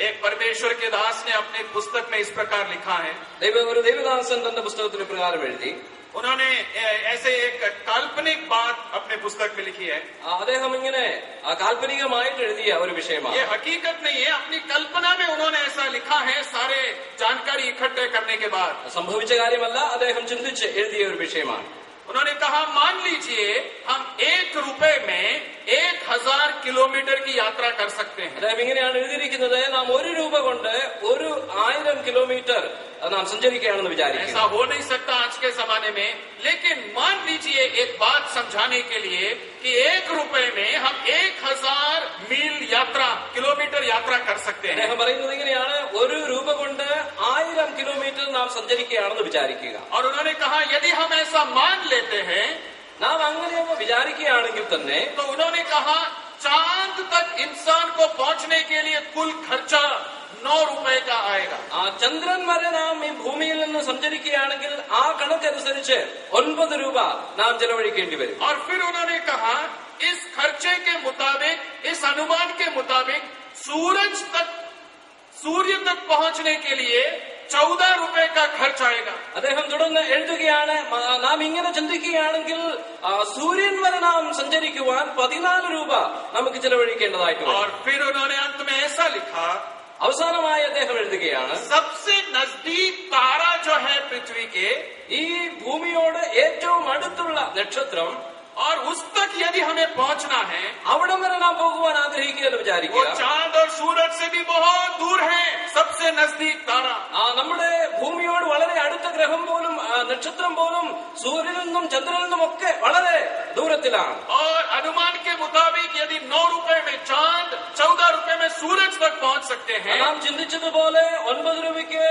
एक परमेश्वर के दास ने अपनी पुस्तक में इस प्रकार लिखा है. ഒരു ദൈവദാസൻ തന്റെ പുസ്തകത്തിൽ പ്രകാരം എഴുതി. उन्होंने ऐसे एक काल्पनिक बात अपने पुस्तक में लिखी है. അദ്ദേഹം ഇങ്ങനെ കാൽപ്പനികമായിട്ട് എഴുതിയ ഒരു വിഷയമാണ്. ये हकीकत नहीं है, अपनी कल्पना में उन्होंने ऐसा लिखा है सारे जानकारी इकट्ठे करने के बाद. സംഭവിച്ച കാര്യമല്ല, അദ്ദേഹം ചിന്തിച്ച് എഴുതിയ ഒരു വിഷയമാണ്. उन्होंने कहा, मान लीजिए हम 1 रुपए में 1000 किलोमीटर की यात्रा कर सकते हैं. അദ്ദേഹം ഇങ്ങനെയാണ് എഴുതിയിരിക്കുന്നത്, നാം 1 രൂപ കൊണ്ട് 1000 കിലോമീറ്റർ നാം സഞ്ചരിക്കുകയാണെന്ന് വിചാരിക്കുക. ऐसा हो नहीं सकता आज के जमाने में, लेकिन मान लीजिए एक बात समझाने के लिए कि 1 रुपए में हम 1000 मील यात्रा, किलोमीटर यात्रा कर सकते हैं. അദ്ദേഹം പറയുന്നത് ഇങ്ങനെയാണ്, 1 രൂപ കൊണ്ട് 1000 കിലോമീറ്റർ നാം സഞ്ചരിക്കുകയാണെന്ന് വിചാരിക്കുക. और उन्होंने कहा, यदि हम ऐसा मान लेते हैं, നാം അങ്ങനെയൊന്ന് വിചാരിക്കുകയാണെങ്കിൽ തന്നെ, तो उन्होंने कहा चांद तक इंसान को पहुंचने के लिए कुल खर्चा 9 रुपए का आएगा. ചന്ദ്രൻ വരെ നാം ഈ ഭൂമിയിൽ നിന്ന് സഞ്ചരിക്കുകയാണെങ്കിൽ ആ കണക്കനുസരിച്ച് 9 രൂപ നാം ചെലവഴിക്കേണ്ടി വരും. और फिर उन्होंने कहा, इस खर्चे के मुताबिक, इस अनुमान के मुताबिक सूर्य तक पहुंचने के लिए 14 रुपए का खर्च आएगा. അദ്ദേഹം തുടർന്ന് എഴുതുകയാണ്, നാം ഇങ്ങനെ ചിന്തിക്കുകയാണെങ്കിൽ സൂര്യൻ വരെ നാം സഞ്ചരിക്കുവാൻ 14 രൂപ നമുക്ക് ചെലവഴിക്കേണ്ടതായിട്ട് വരും. और फिर उन्होंने अंत में ऐसा लिखा, അവസാനമായി അദ്ദേഹം എഴുതുകയാണ്, सबसे नजदीक तारा जो है पृथ्वी के, ഈ ഭൂമിയോട് ഏറ്റവും അടുത്തുള്ള നക്ഷത്രം, और उस तक यदि हमें पहुंचना है, അവിടം വരെ നാം പോകുവാൻ ആഗ്രഹിക്കുകയെന്ന് वो വിചാരിക്കുക. चांद और सूरज से भी बहुत दूर है. सबसे नजदीक तारा നമ്മുടെ ഭൂമിയോട് വളരെ അടുത്ത ഗ്രഹം പോലും, നക്ഷത്രം പോലും സൂര്യനിൽ നിന്നും ചന്ദ്രനിൽ നിന്നും ഒക്കെ വളരെ ദൂരത്തിലാണ്. और अनुमान के मुताबिक यदि 9 रुपए में चांद, 14 रुपए में सूरज तक पहुंच सकते हैं, നാം ചിന്തിച്ചതുപോലെ 9 രൂപയ്ക്ക്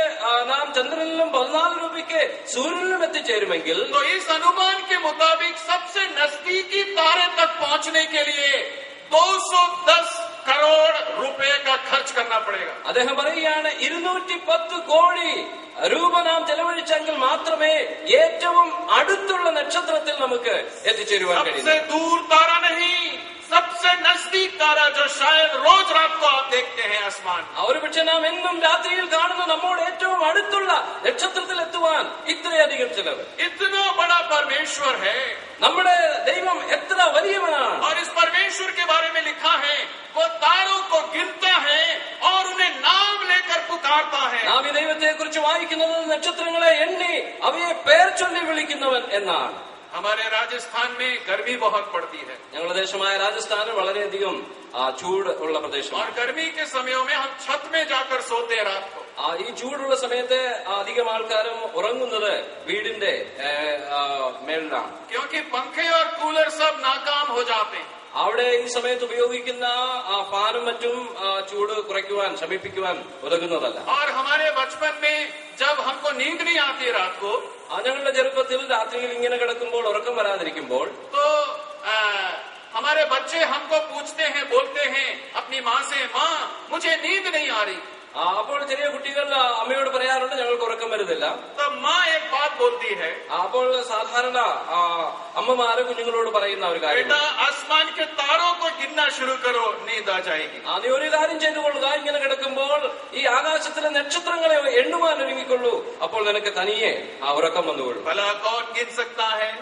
നാം ചന്ദ്രനിലും 14 രൂപയ്ക്ക് സൂര്യനിലും എത്തിച്ചേരുമെങ്കിൽ, तो इस अनुमान के मुताबिक सबसे नजदीकी तारे तक पहुंचने के लिए 210 करोड़ रुपए का खर्च करना पड़ेगा. അദ്ദേഹം പറയുകയാണ്, 210 കോടി രൂപ നാം ചെലവഴിച്ചെങ്കിൽ മാത്രമേ ഏറ്റവും അടുത്തുള്ള നക്ഷത്രത്തിൽ നമുക്ക് എത്തിച്ചേരുവാൻ കഴിയൂ. सबसे दूर तारा नहीं, सबसे नजदीक तारा जो शायद रोज रात को आप देखते हैं आसमान. ഒരുപക്ഷെ നാം എന്നും രാത്രിയിൽ കാണുന്ന നമ്മോട് ഏറ്റവും അടുത്തുള്ള നക്ഷത്രത്തിൽ എത്തുവാൻ ഇത്രയധികം ചെലവ്. इतना बड़ा परमेश्वर है. നമ്മുടെ ദൈവം എത്ര വലിയവനാണ്. और इस परमेश्वर के बारे में लिखा है, वो तारों को गिनता है और उन्हें नाम लेकर पुकारता है. നാം ഈ ദൈവത്തെ കുറിച്ച് വായിക്കുന്നത് നക്ഷത്രങ്ങളെ എണ്ണി അവയെ പേർ ചൊല്ലി വിളിക്കുന്നവൻ എന്നാണ്. हमारे राजस्थान में गर्मी बहुत पड़ती है, ഞങ്ങളുടെ ദേശമായ രാജസ്ഥാന് വളരെയധികം ചൂട് ഉള്ള പ്രദേശമാണ്. और गर्मी के समयों में हम छत में जाकर सोते हैं रात को. ഈ ചൂടുള്ള സമയത്ത് അധികം ആൾക്കാരും ഉറങ്ങുന്നത് വീടിന്റെ മേളിലാണ്. क्योंकि पंखे और कूलर सब नाकाम हो जाते हैं. അവിടെ ഈ സമയത്ത് ഉപയോഗിക്കുന്ന ഫാനും മറ്റും ചൂട് കുറയ്ക്കുവാൻ, ശമിപ്പിക്കുവാൻ ഉതകുന്നതല്ല. और हमारे बचपन में जब हमको नींद नहीं आती रात को, ഞങ്ങളുടെ ചെറുപ്പത്തിൽ രാത്രിയിൽ ഇങ്ങനെ കിടക്കുമ്പോൾ, ഉറക്കം വരാതിരിക്കുമ്പോൾ, तो हमारे बच्चे हमको पूछते हैं, बोलते हैं अपनी माँ से, माँ मुझे नींद नहीं आ रही. അപ്പോൾ ചെറിയ കുട്ടികൾ അമ്മയോട് പറയാറുണ്ട്, ഞങ്ങൾക്ക് ഉറക്കം വരുന്നില്ല. तो माँ एक बात बोलती है, അപ്പോൾ സാധാരണ അമ്മമാര് കുഞ്ഞുങ്ങളോട് പറയുന്ന ഒരു കാര്യം, बेटा आसमान के तारों को गिनना शुरू करो, नींद आ जाएगी. നീ ഒരു കാര്യം ചെയ്തുകൊള്ളുക, ഇങ്ങനെ കിടക്കുമ്പോൾ ഈ ആകാശത്തിലെ നക്ഷത്രങ്ങളെ എണ്ണുവാൻ ഒരുങ്ങിക്കൊള്ളൂ, അപ്പോൾ നിനക്ക് തനിയെ ഉറക്കം വന്നുകൊള്ളൂ. भला कौन गिन सकता है?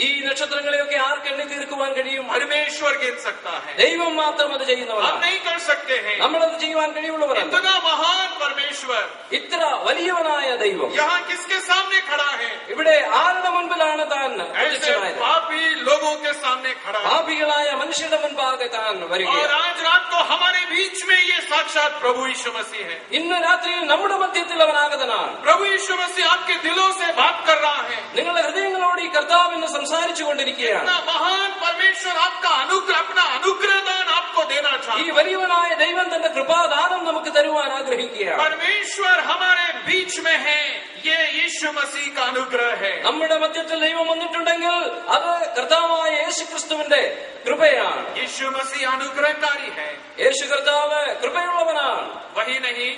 ഈ നക്ഷത്രങ്ങളെയൊക്കെ ആർക്ക് എണ്ണി തീർക്കുവാൻ കഴിയും? परमेश्वर गिन सकता है. ദൈവം മാത്രം അത് हम ചെയ്യുന്നവരാണ്. नहीं कर सकते हैं. നമ്മളത് ചെയ്യുവാൻ കഴിവുള്ളവരല്ല. इतना महान परमेश्वर ഇത്ര വലിയവനായ ദൈവം यहाँ किसके सामने खड़ा है? ഇവിടെ ആരുടെ മുൻപിലാണ് താൻ ऐसे പ്രത്യക്ഷനായത്? पापी लोगों के सामने खड़ा है. പാപികളായ മനുഷ്യരുടെ മുൻപാകെ താൻ और വരികയാണ്. आज रात को हमारे बीच में ये साक्षात प्रभु यीशु मसीह है. ഇന്ന് രാത്രിയിൽ നമ്മുടെ മധ്യത്തിൽ അവൻ ആഗതനാണ്. प्रभु यीशु मसीह आपके दिलों से बात कर रहा है. നിങ്ങളുടെ ഹൃദയങ്ങളോട് ഈ കർത്താവിന് സംസാരിച്ചു കൊണ്ടിരിക്കുകയാണ്. इतना महान परमेश्वर आपका अनुग्रह, अपना अनुग्रह दान आपको देना ഈ चाहता है. വലിയവനായ ദൈവം തന്റെ കൃപാദാനം നമുക്ക് തരുവാൻ ആഗ്രഹിക്കുകയാണ്. परमेश्वर हमारे बीच में है. ये यीशु यीशु मसीह का अनुग्रह है। നമ്മുടെ മധ്യത്തിൽ ദൈവം വന്നിട്ടുണ്ടെങ്കിൽ അത് കർത്താവായ യേശു ക്രിസ്തുവിന്റെ കൃപയാണ്. यीशु मसीह अनुग्रहकारी है। യേശു കർത്താവ് കൃപയുള്ളവനാണ്. वही नहीं,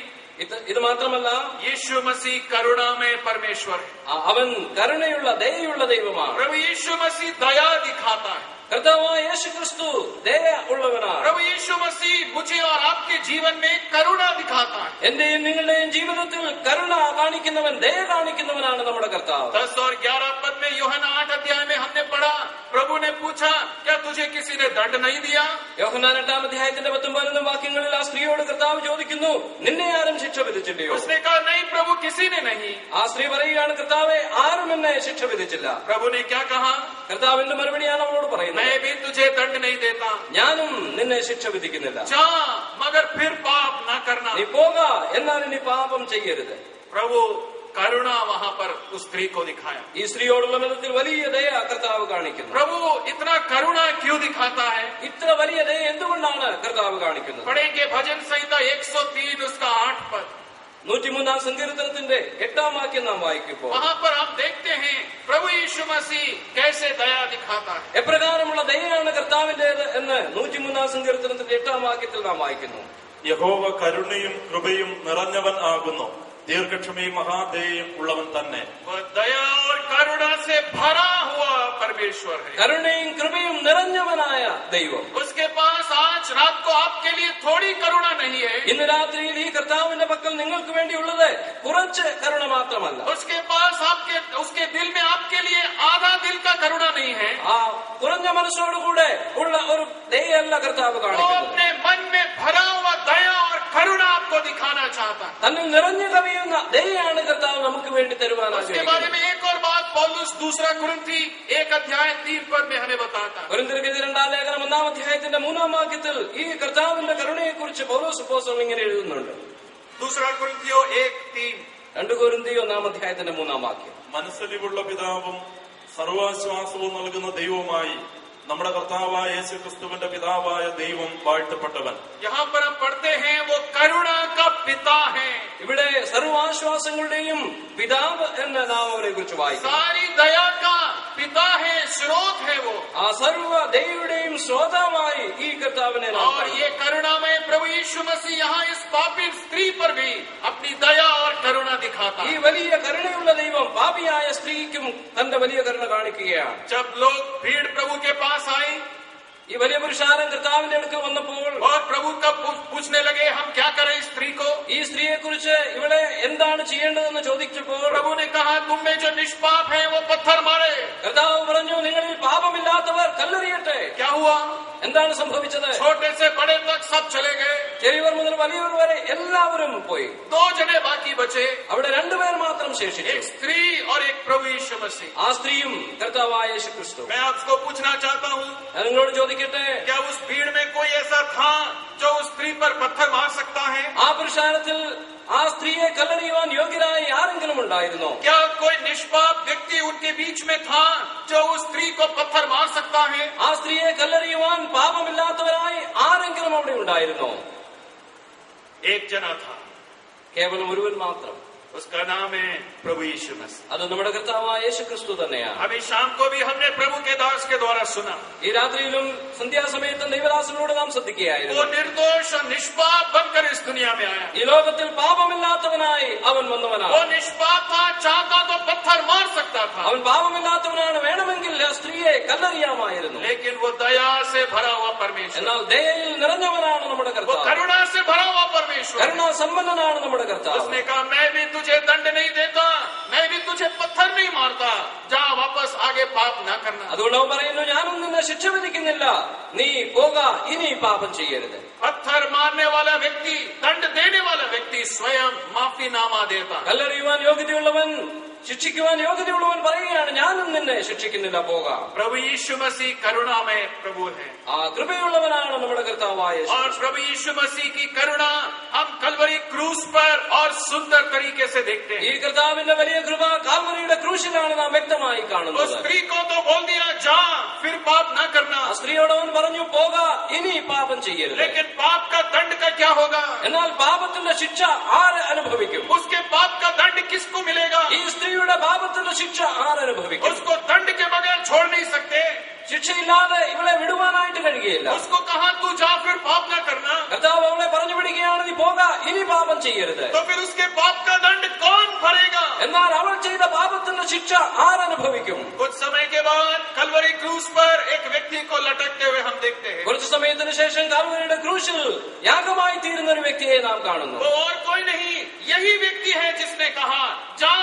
ഇത് മാത്രമല്ല, यीशु मसीह करुणा में परमेश्वर है। അവൻ കരുണയുള്ള ദയയുള്ള ദൈവമാണ്. प्रभु यीशु मसीह दया दिखाता है। കർത്താവായ യേശു ക്രിസ്തു ദയ ഉള്ളവനാണ്. प्रभु यीशु मसीह मुझे और आपके जीवन में करुणा दिखाता है। എന്റെയും നിങ്ങളുടെയും ജീവിതത്തിൽ കരുണ കാണിക്കുന്നവൻ, ദയ കാണിക്കുന്നവനാണ് നമ്മുടെ കർത്താവ്. 10 और 11 पद में യോഹന്നാൻ 8 अध्याय में हमने पढ़ा, प्रभु ने पूछा, क्या तुझे किसी ने दंड नहीं दिया? യോഹന്നാൻ 8 അധ്യായത്തിന്റെ 19 വാക്യങ്ങളിൽ ആ സ്ത്രീയോട് കർത്താവ് ചോദിക്കുന്നു, നിന്നെ ആരും ശിക്ഷ വിധിച്ചില്ലയോ? उसने कहा, नहीं प्रभु, किसी ने नहीं। ആ സ്ത്രീ പറയുകയാണ്, കർത്താവെ, ആരും എന്നെ ശിക്ഷ വിധിച്ചില്ല. प्रभु ने क्या कहा? കർത്താവിന്റെ മറുപടിയാണ് അവളോട് പറയുന്നത്, मैं भी तुझे दंड नहीं देता, ഞാനും നിന്നെ ശിക്ഷ വിധിക്കുന്നില്ല. जा मगर फिर पाप ना करना। നീ പോക, എന്നാൽ ഇനി പാപം ചെയ്യരുത്. प्रभु करुणा वहां पर उस स्त्री को दिखाया। ഈ സ്ത്രീയോടുള്ള ബന്ധത്തിൽ വലിയ ദയ കർത്താവ് കാണിക്കുന്നു. प्रभु इतना करुणा क्यों दिखाता है? ഇത്ര വലിയ ദയ എന്തുകൊണ്ടാണ് കർത്താവ് കാണിക്കുന്നത്? पढ़ेंगे भजन संहिता 103 उसका 8 पद। 103 സങ്കീർത്തനത്തിന്റെ 8 വാക്യം നാം വായിക്കുമ്പോൾ वहां पर हम देखते हैं प्रभु यीशु मसीह कैसे दया दिखाता है। എപ്രകാരമുള്ള ദയയാണ് കർത്താവിന്റേത് എന്ന് 103 സങ്കീർത്തനത്തിന്റെ 8 വാക്യത്തിൽ നാം വായിക്കുന്നു. യഹോവ കരുണയും കൃപയും നിറഞ്ഞവൻ ആകുന്നു, ദീർഘക്ഷമയും മഹാദയയും ഉള്ളവൻ തന്നെ. वो दया और करुणा से भरा हुआ परमेश्वर है। കരുണയും കൃപയും നിറഞ്ഞവനായ ദൈവം. उसके पास आज रात को आपके लिए थोड़ी करुणा नहीं है। ഇന്ന് രാത്രിയിൽ ഈ കർത്താവിന്റെ പക്കൽ നിങ്ങൾക്ക് വേണ്ടിയുള്ളത് കുറച്ച് കരുണ മാത്രമല്ല. उसके पास उसके दिल में आपके लिए आधा दिल का करुणा नहीं है। ആ കുറഞ്ഞ മനസ്സോടുകൂടെ ഉള്ള ഒരു ദയയല്ല കർത്താവ് वो കാണിക്കുന്നത്. अपने मन में भरा हुआ दया और करुणा आपको दिखाना चाहता है। തന്നിൽ നിറഞ്ഞു കവിയുന്ന ദയയാണ് കർത്താവ് നമുക്ക് വേണ്ടി തരുവാൻ उसके बारे ആഗ്രഹിക്കുന്നത്. में एक और बात पौलुस 2 कुरिन्थी 1 अध्याय 3 पद में हमें बताता है। കൊരിന്ത്യർക്കെതിരെ 2 ലേഖനം 1 അധ്യായത്തിന്റെ 3 വാക്യത്തിൽ ഈ കർത്താവിന്റെ കരുണയെക്കുറിച്ച് പൗലോസ് അപ്പോസ്തലൻ ഇങ്ങനെ എഴുതുന്നുണ്ട്. 2 कुरिन्थियों 1:3 2 കൊരിന്ത്യർ 1 അധ്യായത്തിന്റെ 3 വാക്യം. മനസ്സലിവുള്ള പിതാവും സർവാശ്വാസവും നൽകുന്ന ദൈവവുമായി നമ്മുടെ കർത്താവായ യേശു ക്രിസ്തുവിന്റെ പിതാവായ ദൈവം വാഴ്ത്തപ്പെട്ടവൻ. यहाँ पर हम पढ़ते हैं वो करुणा का पिता है। ഇവിടെ സർവാശ്വാസങ്ങളുടെയും പിതാവ് എന്ന നാം അവരെ കുറിച്ച് വായിക്കും. सारी दया का पिता है, स्रोत है वो। ആ സർവ്വ ദയയുടെയും ശ്രോതാവായി ഈ കർത്താവിനെ നാം और കാണുന്നു. ये करुणामय प्रभु यीशु मसीह यहाँ इस पापी स्त्री पर भी अपनी दया और करुणा दिखाता ഈ है। വലിയ കരുണയുള്ള ദൈവം പാപിയായ സ്ത്രീക്കും തന്റെ വലിയ കരുണ കാണിക്കുകയാണ്. जब लोग भीड़ प्रभु के पास आए ഈ വലിയ പുരുഷാരം കർത്താവിന്റെ അടുക്കൽ വന്നപ്പോൾ और प्रभु का पूछने लगे, हम क्या करें इस स्त्री को? ഈ സ്ത്രീയെ കുറിച്ച് ഇവിടെ എന്താണ് ചെയ്യേണ്ടതെന്ന് ചോദിച്ചപ്പോൾ प्रभु ने कहा, तुम में जो निष्पाप है वो पत्थर मारे। കർത്താവ് പറഞ്ഞു, നിങ്ങളിൽ പാപമില്ലാത്തവർ കല്ലെറിയട്ടെ. क्या हुआ? എന്താണ് സംഭവിച്ചത്? छोटे से बड़े तक सब चले गए। ചെറിയവർ മുതൽ വലിയവർ വരെ എല്ലാവരും പോയി. 2 जने बाकी बचे, അവിടെ 2 പേർ മാത്രം ശേഷിച്ചു. एक स्त्री और एक प्रभु यीशु मसीह। ആ സ്ത്രീയും കർത്താവായ യേശു ക്രിസ്തു. मैं आपको पूछना चाहता हूँ, ഞാൻ നിങ്ങളോട് ചോദിക്കട്ടെ, क्या उस भीड़ में कोई ऐसा था जो उस स्त्री पर पत्थर मार सकता है? ആ പുരുഷാരത്തിൽ ആ സ്ത്രീയെ കല്ലെറിയുവാൻ യോഗ്യരായി ആരെങ്കിലും ഉണ്ടായിരുന്നോ? क्या कोई निष्पाप व्यक्ति उनके बीच में था जो उस स्त्री को पत्थर मार सकता है? ആ സ്ത്രീയെ കല്ലെറിയുവാൻ പാപമില്ലാത്തവരായി ആരെങ്കിലും അവിടെ ഉണ്ടായിരുന്നോ? एक जना था, കേവലം ഒരുവൻ മാത്രം. उसका नाम है प्रभु यीशु मसीह। അത് നമ്മുടെ കർത്താവായ യേശു ക്രിസ്തു തന്നെയാണ്. अभी शाम को भी हमने प्रभु के दास के द्वारा सुना, ഈ രാത്രിയിലും സന്ധ്യാസമയത്ത് ദൈവദാസനോട് നാം वो ശ്രദ്ധിക്കുകയായിരുന്നു. निर्दोष और निष्पाप बनकर इस दुनिया में आया। ഈ ലോകത്തിൽ പാപമില്ലാത്തവനായി അവൻ वो വന്നവനാണ്. निष्पाप था, चाहता तो पत्थर मार सकता था, അവൻ പാപമില്ലാത്തവനാണ്, വേണമെങ്കിൽ ആ സ്ത്രീയെ കല്ലെറിയാമായിരുന്നു. लेकिन वो दया से भरा हुआ परमेश्वर, എന്നാൽ ദയയിൽ നിറഞ്ഞവനാണ് നമ്മുടെ वो കർത്താവ്. करुणा से भरा हुआ परमेश्वर। കരുണാ സമ്പന്നനാണ് നമ്മുടെ കർത്താവ്. उसने कहा, मैं भी तुझे दंड नहीं देता, मैं भी तुझे पत्थर नहीं मारता, जा वापस आगे पाप ना करना। അതുകൊണ്ട് അവൻ പറയുന്നു, ഞാനും നിന്നെ ശിക്ഷ വിധിക്കുന്നില്ല, നീ പോക, ഇനി പാപം ചെയ്യരുത്. पत्थर मारने वाला व्यक्ति, दंड देने वाला व्यक्ति स्वयं माफीनामा देता। കല്ലെറിയുവാൻ യോഗ്യതയുള്ളവൻ, ശിക്ഷിക്കുവാൻ യോഗ്യതയുള്ളവൻ പറയുകയാണ്, ഞാനും നിന്നെ ശിക്ഷിക്കുന്നില്ല, പോകാം. प्रभु यीशु मसीह करुणामय प्रभु है, ആ കൃപയുള്ളവനാണ് നമ്മുടെ കർത്താവായ യേശു. और प्रभु यीशु मसीह की करुणा हम कलवरी क्रूस पर और सुंदर तरीके से देखते ഈ हैं। കർത്താവിന്റെ വലിയ കൃപ കാൽവരിയുടെ ക്രൂശിൽ ക്രൂശിലാണ് നാം വ്യക്തമായി उस കാണുന്നത്. स्त्री को तो बोल दिया जा फिर पाप ना करना, ആ സ്ത്രീയോട് അവൻ പറഞ്ഞു, പോക, ഇനി പാപം ചെയ്യരുത്. लेकिन पाप का दंड का क्या होगा? എന്നാൽ പാപത്തിന്റെ ശിക്ഷ ആര് അനുഭവിക്കും? उसके पाप का दंड किसको मिलेगा? ഈ സ്ത്രീയുടെ പാപത്തിന്റെ ശിക്ഷ ആരനുഭവിക്കും? उसको दंड के बगैर छोड़ नहीं सकते. ശിക്ഷയില്ലാതെ ഇവളെ വിടുവാനായിട്ട് കഴിയുകയില്ല. उसको कहा तू जा फिर पाप ना करना, കർത്താവ് അവളെ പറഞ്ഞു വിടുകയാണ്, നീ പോക, ഇനി പാപം ചെയ്യരുത്. तो फिर उसके पाप का दंड कौन भरेगा? എന്നാൽ അവൾ ചെയ്ത പാപത്തിന്റെ ശിക്ഷ ആരനുഭവിക്കും? कुछ समय के बाद कलवरी क्रूस पर एक व्यक्ति को लटकते हुए हम देखते हैं. കുറച്ചു സമയത്തിന് ശേഷം കാൽവരിയുടെ ക്രൂശിൽ യാഗമായി തീരുന്ന ഒരു വ്യക്തിയെ നാം കാണുന്നു. वो और कोई नहीं, यही व्यक्ति है जिसने कहा जा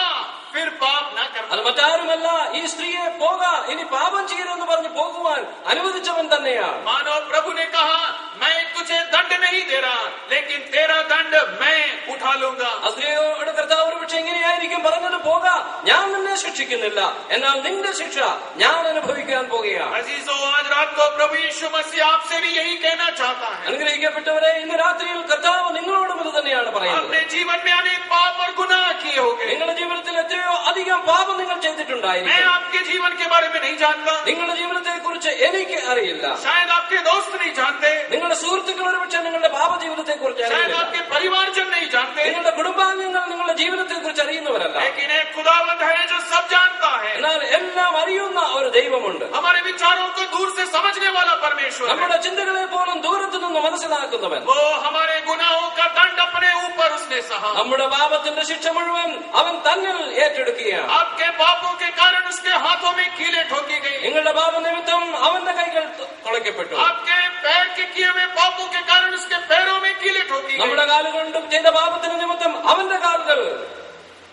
फिर पाप ना അത് करना. മറ്റാരുമല്ല, ഈ സ്ത്രീയെ പോക, ഇനി പാപം ചെയ്യരുതെന്ന് പറഞ്ഞ് പോകുവാൻ അനുവദിച്ചവൻ തന്നെയാണ്. मानो प्रभु ने कहा मैं तुझे दंड नहीं दे रहा, लेकिन तेरा दंड मैं उठा लूंगा. ആ സ്ത്രീയോട് കർത്താവ് ഒരു പക്ഷെ എങ്ങനെയായിരിക്കും പറഞ്ഞത്, പോക, ഞാൻ നിന്നെ ശിക്ഷിക്കുന്നില്ല, എന്നാൽ നിന്റെ ശിക്ഷ ഞാൻ അനുഭവിക്കാൻ പോകുകയാണ്. अजीजों, आज रात को प्रभु यीशु मसीह आपसे भी यही कहना चाहता है. അനുഗ്രഹിക്കപ്പെട്ടവരെ, ഇന്ന് രാത്രിയിൽ കർത്താവ് നിങ്ങളോടും ഇത് തന്നെയാണ് പറയുന്നത്. अपने जीवन में अनेक पाप और गुनाह किए होंगे. നിങ്ങളുടെ ജീവിതത്തിൽ എത്രയോ അധികം പാപം നിങ്ങൾ ചെയ്തിട്ടുണ്ടായിരിക്കും. मैं आपके जीवन के बारे में नहीं जानता, നിങ്ങളുടെ ജീവിതത്തെ കുറിച്ച് എനിക്ക് അറിയില്ല. शायद आपके दोस्त नहीं जानते, നിങ്ങളുടെ സുഹൃത്തുക്കൾ ഒരുപക്ഷെ നിങ്ങളുടെ പാപ ജീവിതത്തെ കുറിച്ച് शायद അറിയില്ല. आपके परिवारजन नहीं जानते, നിങ്ങളുടെ കുടുംബാംഗങ്ങൾ നിങ്ങളുടെ ജീവിതത്തെ കുറിച്ച് അറിയുന്നവരല്ല. लेकिन एक खुदावंद है जो सब जानता है. എന്നാൽ എല്ലാം അറിയുന്ന ഒരു ദൈവമുണ്ട്. हमारे विचारों को दूर से समझने वाला परमेश्वर है. നമ്മുടെ ചിന്തകളെ പോലും ദൂരത്തു നിന്ന് മനസ്സിലാക്കുന്നവൻ. वो हमारे गुनाहों का दंड अपने ऊपर उसने सहा. നമ്മുടെ പാപത്തിന്റെ ശിക്ഷ മുഴുവൻ അവൻ തന്നിൽ ഏറ്റെടുക്കുകയാണ്. आपके पापों के कारण उसके हाथों में कीलें ठोकी गई. നിങ്ങളുടെ പാപ നിമിത്തം അവന്റെ കൈകൾ തുളയ്ക്കപ്പെട്ടു. आपके पैर के किए हुए पापों के कारण उसके पैरों में कीलें ठोकी നമ്മുടെ गई. കാലുകൊണ്ടും ചെയ്ത പാപത്തിന് നിമിത്തം അവന്റെ കാലുകൾ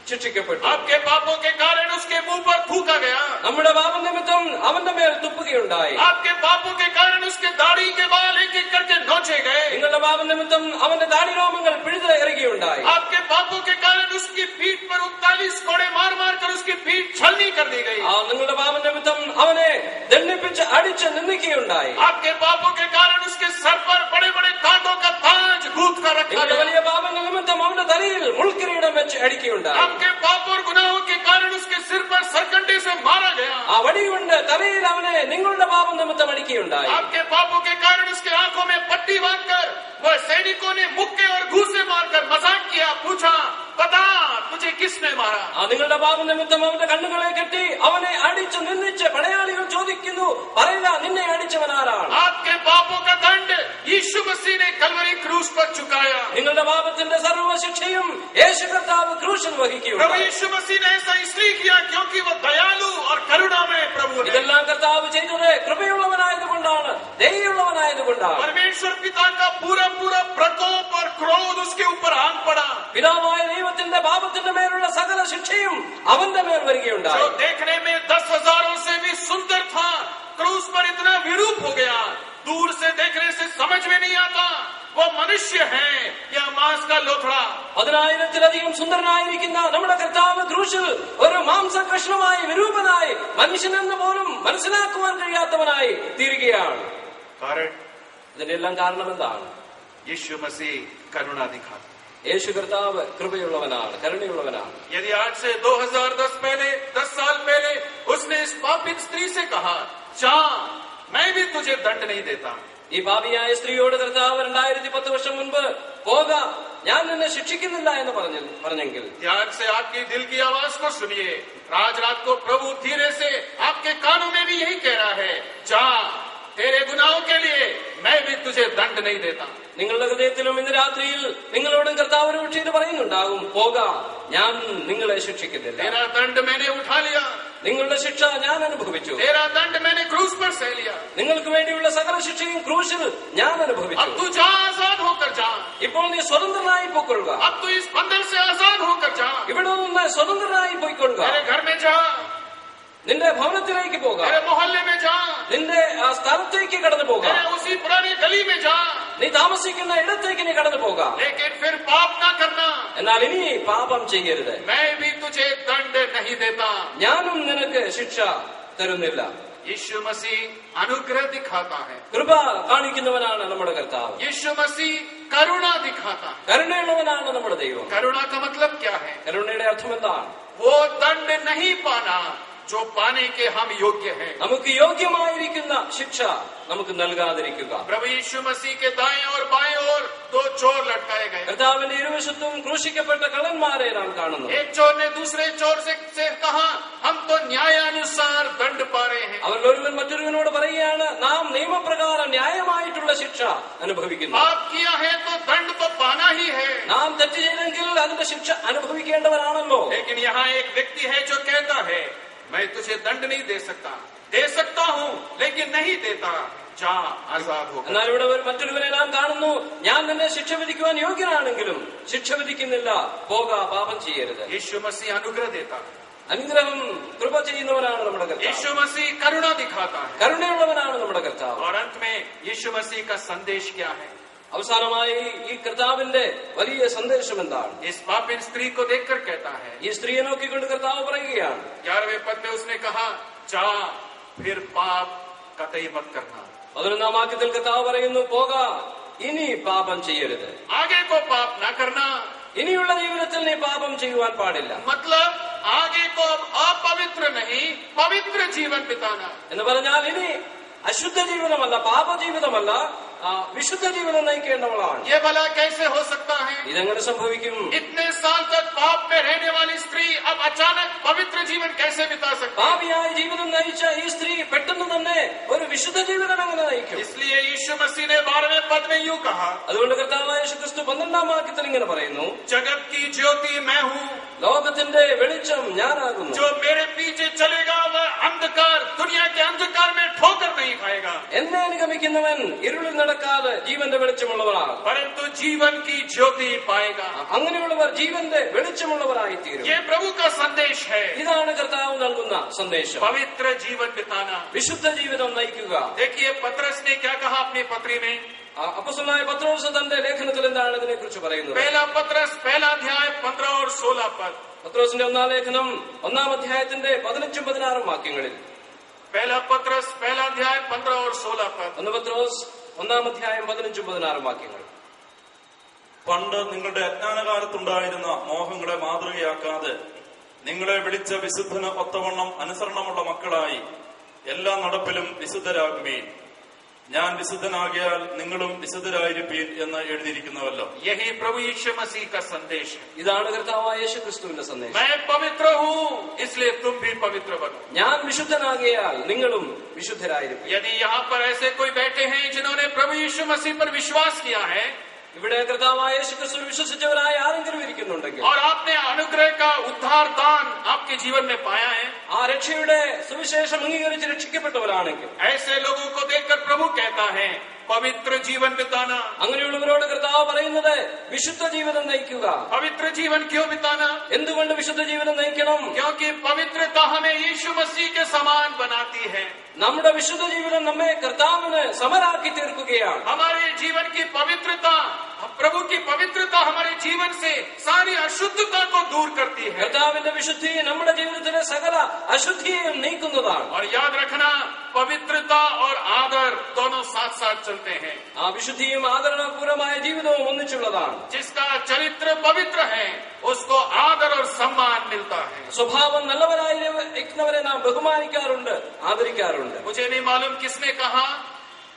ശിക്ഷിക്കപ്പെട്ടു. आपके पापों के कारण उसके मुंह पर थूका गया. നമ്മുടെ പാപ നിമിത്തം അവന്റെ മേൽ തുപ്പുകയുണ്ടായി. आपके पापों के कारण उसके दाढ़ी के बाल एक एक करके नोचे गए. നിങ്ങളുടെ പാപ നിമിത്തം അവന്റെ താടിരോമങ്ങൾ പിഴുത് എറിയുകയുണ്ടായി. आपके पापों के कारण उसकी पीठ पर 39 कोड़े मार मार कर उसकी पीठ छलनी कर दी गई. നിങ്ങളുടെ പാപ നിമിത്തം അവനെ ദണ്ഡിപ്പിച്ച് അടിച്ച് നിന്ദിക്കുകയുണ്ടായി. आपके पापों के कारण उसके सर पर बड़े बड़े कांटों का ताज गूंथ कर रखा നിങ്ങളുടെ गया. വലിയ പാപങ്ങൾ നിമിത്തം അവന്റെ തലയിൽ മുൾക്കിരീടം വെച്ച് അടിക്കുകയുണ്ടായി. आपके पाप और गुनाहों के कारण उसके सिर पर सरकंडे से मारा गया. ആ വടികൊണ്ട് തലയിൽ അവനെ നിങ്ങളുടെ പാപം നിമിത്തം അടിക്കുകയുണ്ടായി. आपके पापों के कारण उसके आंखों में पट्टी बांधकर वह सैनिकों ने मुक्के और घूसे मारकर मजाक किया. पूछा बता तुझे किसने मारा? നിങ്ങളുടെ പാപ നിമിത്തം അവന്റെ കണ്ണുകളെ കെട്ടി അവനെ അടിച്ച് നിന്ദിച്ച് പടയാളികൾ ചോദിക്കുന്നു, പറയുക, നിന്നെ അടിച്ചവൻ ആരാണ്? आपके पापों का दंड यीशु मसीह ने कलवरी क्रूस पर चुकाया. നിങ്ങളുടെ പാപത്തിന്റെ സർവ്വ ശിക്ഷയും യേശു കർത്താവ് ക്രൂശിൽ प्रभु വഹിക്കുകയുണ്ടായി. यीशु मसीह ने ऐसा इसलिए किया क्योंकि वो दयालु और करुणामय प्रभु है. ഇതെല്ലാം കർത്താവ് ചെയ്തത് കൃപയുള്ളവനായതുകൊണ്ടാണ്, ദയയുള്ളവനായതുകൊണ്ടാണ്. परमेश्वर पिता का पूरा पूरा प्रकोप और क्रोध उसके ऊपर आन पड़ा. പിതാവായ ദൈവത്തിന്റെ പാപത്തിന്റെ മേലുള്ള സകല ശിക്ഷയും അവന്റെ മേൽ വരികയുണ്ടായി. जो देखने में 10,000 से भी सुंदर था, क्रूस पर इतना विरूप हो गया, दूर से देखने से समझ में नहीं आता वो मनुष्य है या मांस का लोथड़ा. 10,000-ത്തിലധികം സുന്ദരനായിരിക്കുന്ന നമ്മുടെ കർത്താവ് ക്രൂശിൽ ഒരു മാംസകഷ്ണമായി വിരൂപനായി മനുഷ്യനെന്ന് പോലും മനസ്സിലാക്കുവാൻ കഴിയാത്തവനായി തീരുകയാണ്. कारण ഇതിന്റെ എല്ലാം കാരണം എന്താണ്? यीशु मसीह करुणा दिखाता. യേശു കർത്താവ് കൃപയുള്ളവനാണ്, കരുണയുള്ളവനാണ്. यदि आज से 10 साल पहले उसने इस पापित स्त्री से कहा जा मैं भी तुझे दंड नहीं देता, ഈ പാപിയായ സ്ത്രീയോട് കർത്താവ് 2010 വർഷം മുൻപ് പോക, ഞാൻ നിന്നെ ശിക്ഷിക്കുന്നില്ല എന്ന് പറഞ്ഞെങ്കിൽ ध्यान से आपकी दिल की आवाज को सुनिए. आज रात को प्रभु धीरे से आपके कानों में भी यही कह रहा है, जा तेरे गुनाहों के लिए मैं भी तुझे दंड नहीं देता. നിങ്ങളുടെ ഹൃദയത്തിലും ഇന്ന് രാത്രിയിൽ നിങ്ങളോടും കർത്താവ് ഒരു പക്ഷേ ഇത് പറയുന്നുണ്ടാകും, പോക, ഞാൻ നിങ്ങളെ ശിക്ഷിക്കുന്നില്ല. तेरा दंड मैंने उठा लिया, നിങ്ങളുടെ ശിക്ഷ ഞാൻ അനുഭവിച്ചു. तेरा दंड मैंने क्रूस पर सह लिया. നിങ്ങൾക്ക് വേണ്ടിയുള്ള സകല ശിക്ഷയും ക്രൂശിൽ ഞാൻ അനുഭവിച്ചു. अब तू जा, आजाद होकर जा. ഇപ്പോൾ നീ സ്വതന്ത്രനായി പോയിക്കൊള്ളുക. अब तू इस बंधन से आजाद होकर जा. ഇവിടെ നിന്ന് സ്വതന്ത്രനായി പോയിക്കൊള്ളുക. तेरे घर में जा, നിന്റെ ഭവനത്തിലേക്ക് പോക, तेरे मोहल्ले में जा, നിന്റെ ആ സ്ഥലത്തേക്ക് കടന്നു പോക, तेरे उसी पुरानी गली में जा, നീ താമസിക്കുന്ന ഇടത്തേക്ക് നീ കടന്നു പോക. लेकिन फिर पाप ना करना. എന്നാൽ ഇനി പാപം ചെയ്യരുത്. मैं भी तुझे दंड नहीं देता. ഞാനും നിനക്ക് ശിക്ഷ തരുന്നില്ല. यीशु मसीह अनुग्रह दिखाता है. കൃപ കാണിക്കുന്നവനാണ് നമ്മുടെ കർത്താവ്. यीशु मसीह करुणा दिखाता है. കരുണയുള്ളവനാണ് നമ്മുടെ ദൈവം. करुणा का मतलब क्या है? കരുണയുടെ അർത്ഥം എന്താണ്? वो दंड नहीं पाना जो पाने के हम योग्य हैं। നമുക്ക് യോഗ്യമായിരിക്കുന്ന ശിക്ഷ നമുക്ക് നൽകാതിരിക്കുക. प्रभु यीशु मसीह के दाएं और बाएं ओर दो चोर लटकाए गए। കർത്താവിന്റെ ഇരുവശത്തും ക്രൂശിക്കപ്പെട്ട കള്ളന്മാരെ നാം കാണുന്നു. एक चोर ने दूसरे चोर से कहा, हम तो न्यायानुसार दंड पा रहे हैं। അവരിൽ ഒരുവൻ മറ്റൊരുവനോട് പറയുകയാണ്, നാം നിയമപ്രകാരം ന്യായമായിട്ടുള്ള ശിക്ഷ അനുഭവിക്കുന്നു. पाप किया है तो दंड तो पाना ही है। നാം തെറ്റ് ചെയ്തെങ്കിൽ അതിന്റെ ശിക്ഷ അനുഭവിക്കേണ്ടവരാണല്ലോ. लेकिन यहाँ एक व्यक्ति है जो कहता है, मैं तुझे दंड नहीं दे सकता हूँ लेकिन नहीं देता, जा आजाद हो। എന്നാൽ ഇവിടെ മറ്റൊരുവനെ നാം കാണുന്നു, ഞാൻ നിന്നെ ശിക്ഷ വിധിക്കുവാൻ യോഗ്യനാണെങ്കിലും ശിക്ഷ വിധിക്കുന്നില്ല, പോക, പാപം ചെയ്യരുത്. यीशु मसीह अनुग्रह देता है। അനുഗ്രഹം കൃപ ചെയ്യുന്നവനാണ് നമ്മുടെ കർത്താവ്. यीशु मसीह करुणा दिखाता है। കരുണയുള്ളവനാണ് നമ്മുടെ കർത്താവ്. और अंत में यीशु मसीह का संदेश क्या है? അവസാനമായി ഈ കർത്താവിന്റെ വലിയ സന്ദേശം എന്താണ്? इस पापिन स्त्री को देखकर कहता है, ഈ സ്ത്രീയെ നോക്കിക്കൊണ്ട് കർത്താവ് പറയുകയാണ്, 11वें पद में उसने कहा, जा फिर पाप कतई मत करना। 11ാം വാക്യത്തിൽ കർത്താവ് പറയുന്നു, പോക, ഇനി പാപം ചെയ്യരുത്. आगे को पाप ना करना, ഇനിയുള്ള ജീവിതത്തിൽ നീ പാപം ചെയ്യുവാൻ പാടില്ല. मतलब आगे को अपवित्र नहीं, पवित्र जीवन बिताना। എന്ന് പറഞ്ഞാൽ ഇനി അശുദ്ധ ജീവിതമല്ല, പാപജീവിതമല്ല, വിശുദ്ധ ജീവിതം നയിക്കേണ്ടവളാണ്. ये भला कैसे हो सकता है? ഇതെങ്ങനെ സംഭവിക്കും? इतने साल तक पाप में रहने वाली स्त्री अब अचानक पवित्र जीवन कैसे बिता सकती है? പാപിയായ ജീവിതം നയിച്ച ഈ സ്ത്രീ പെട്ടെന്ന് തന്നെ ഒരു വിശുദ്ധ ജീവിതം എങ്ങനെ നയിക്കും? इसलिए यीशु मसीह ने 12वें पद में यूं कहा, അതുകൊണ്ട് കർത്താവായ യേശുക്രിസ്തു 12ാം വാക്യത്തിൽ ഇങ്ങനെ പറയുന്നു, जगत की ज्योति मैं हूँ, ലോകത്തിന്റെ വെളിച്ചം ഞാനാകുന്നു. जो मेरे पीछे चलेगा वह अंधकार, दुनिया के अंधकार में ठोकर नहीं खाएगा, എന്നെ അനുഗമിക്കുന്നവൻ ഇരുളിൽ നടക്കാതെ ജീവന്റെ വെളിച്ചമുള്ളവരാണ്, परंतु जीवन की ज्योति पाएगा। അങ്ങനെയുള്ളവർ ജീവന്റെ വെളിച്ചമുള്ളവരായി തീരും. ये प्रभु का संदेश है, ഇതാണ് കർത്താവ് നൽകുന്ന സന്ദേശം, पवित्र जीवन बिताना। വിശുദ്ധ ജീവിതം നയിക്കുക. देखिए पतरस ने क्या कहा अपनी पत्री में। അപ്പോസ്തലനായ പത്രോസ് തന്റെ ലേഖനത്തിൽ എന്താണ് ഇതിനെ കുറിച്ച് പറയുന്നത്? पहला पतरस पहला अध्याय 15 और 16 पद। പത്രോസിന്റെ 1ാം ലേഖനം 1ാം അധ്യായത്തിന്റെ 15ഉം 16ഉം വാക്യങ്ങളിൽ. पहला पतरस पहला अध्याय 15 और 16 पद। 1 പത്രോസ് 1ാം അധ്യായം 15ഉം 16ഉം വാക്യങ്ങൾ. പണ്ട് നിങ്ങളുടെ അജ്ഞാനകാലത്തുണ്ടായിരുന്ന മോഹങ്ങളെ മാതൃകയാക്കാതെ നിങ്ങളെ വിളിച്ച വിശുദ്ധന് ഒത്തവണ്ണം അനുസരണമുള്ള മക്കളായി എല്ലാ നടപ്പിലും വിശുദ്ധരാകുകയും ഞാൻ വിശുദ്ധനാകിയാൽ നിങ്ങളും വിശുദ്ധരായിരിപ്പീൻ എന്ന് എഴുതിയിരിക്കുന്നുവല്ലോ. यही प्रभु यीशु मसीह का संदेश है। ഇതാണ് കർത്താവായ യേശുക്രിസ്തുവിന്റെ സന്ദേശം. मैं पवित्र हूँ इसलिए तुम भी पवित्र बनो। ഞാൻ വിശുദ്ധനാകിയാൽ നിങ്ങളും വിശുദ്ധരായിരിക്കും. यदि यहाँ पर ऐसे कोई बैठे हैं जिन्होंने प्रभु यीशु मसीह पर विश्वास किया है ഇവിടെ കർത്താവായ യേശുക്രിസ്തുവിൽ വിശ്വസിച്ചവരായ ആരെങ്കിലും ഇരിക്കുന്നുണ്ടെങ്കിൽ, और आपने अनुग्रह का उद्धार दान आपके जीवन में पाया है, ആ രക്ഷയുടെ സുവിശേഷം അംഗീകരിച്ച് രക്ഷിക്കപ്പെട്ടവരാണെങ്കിൽ, ऐसे लोगों को देखकर प्रभु कहता है पवित्र जीवन बिताना। അങ്ങനെയുള്ളവരോട് കർത്താവ് പറയുന്നത് വിശുദ്ധ ജീവിതം നയിക്കുക. पवित्र जीवन क्यों बिताना? എന്തുകൊണ്ട് വിശുദ്ധ ജീവിതം നയിക്കണം? क्योंकि पवित्रता हमें यीशु मसीह के समान बनाती है। നമ്മുടെ വിശുദ്ധ ജീവിതം നമ്മെ കർത്താവിന് സമരാക്കി തീർക്കുകയാണ്. हमारे जीवन की पवित्रता, प्रभु की पवित्रता हमारे जीवन से सारी अशुद्धता को दूर करती है। കർത്താവിന്റെ വിശുദ്ധി നമ്മുടെ ജീവിതത്തിലെ സകല അശുദ്ധിയെയും നീക്കുന്നതാണ്. और याद रखना, पवित्रता और आदर दोनों साथ साथ चलते हैं। ആ വിശുദ്ധിയും ആദരണപൂർവമായ ജീവിതവും ഒന്നിച്ചുള്ളതാണ്. जिसका चरित्र पवित्र है उसको आदर और सम्मान मिलता है। സ്വഭാവം നല്ലവരായിരിക്കുന്നവരെ നാം ബഹുമാനിക്കാറുണ്ട്, ആദരിക്കാറുണ്ട്. मुझे नहीं मालूम किसने कहा,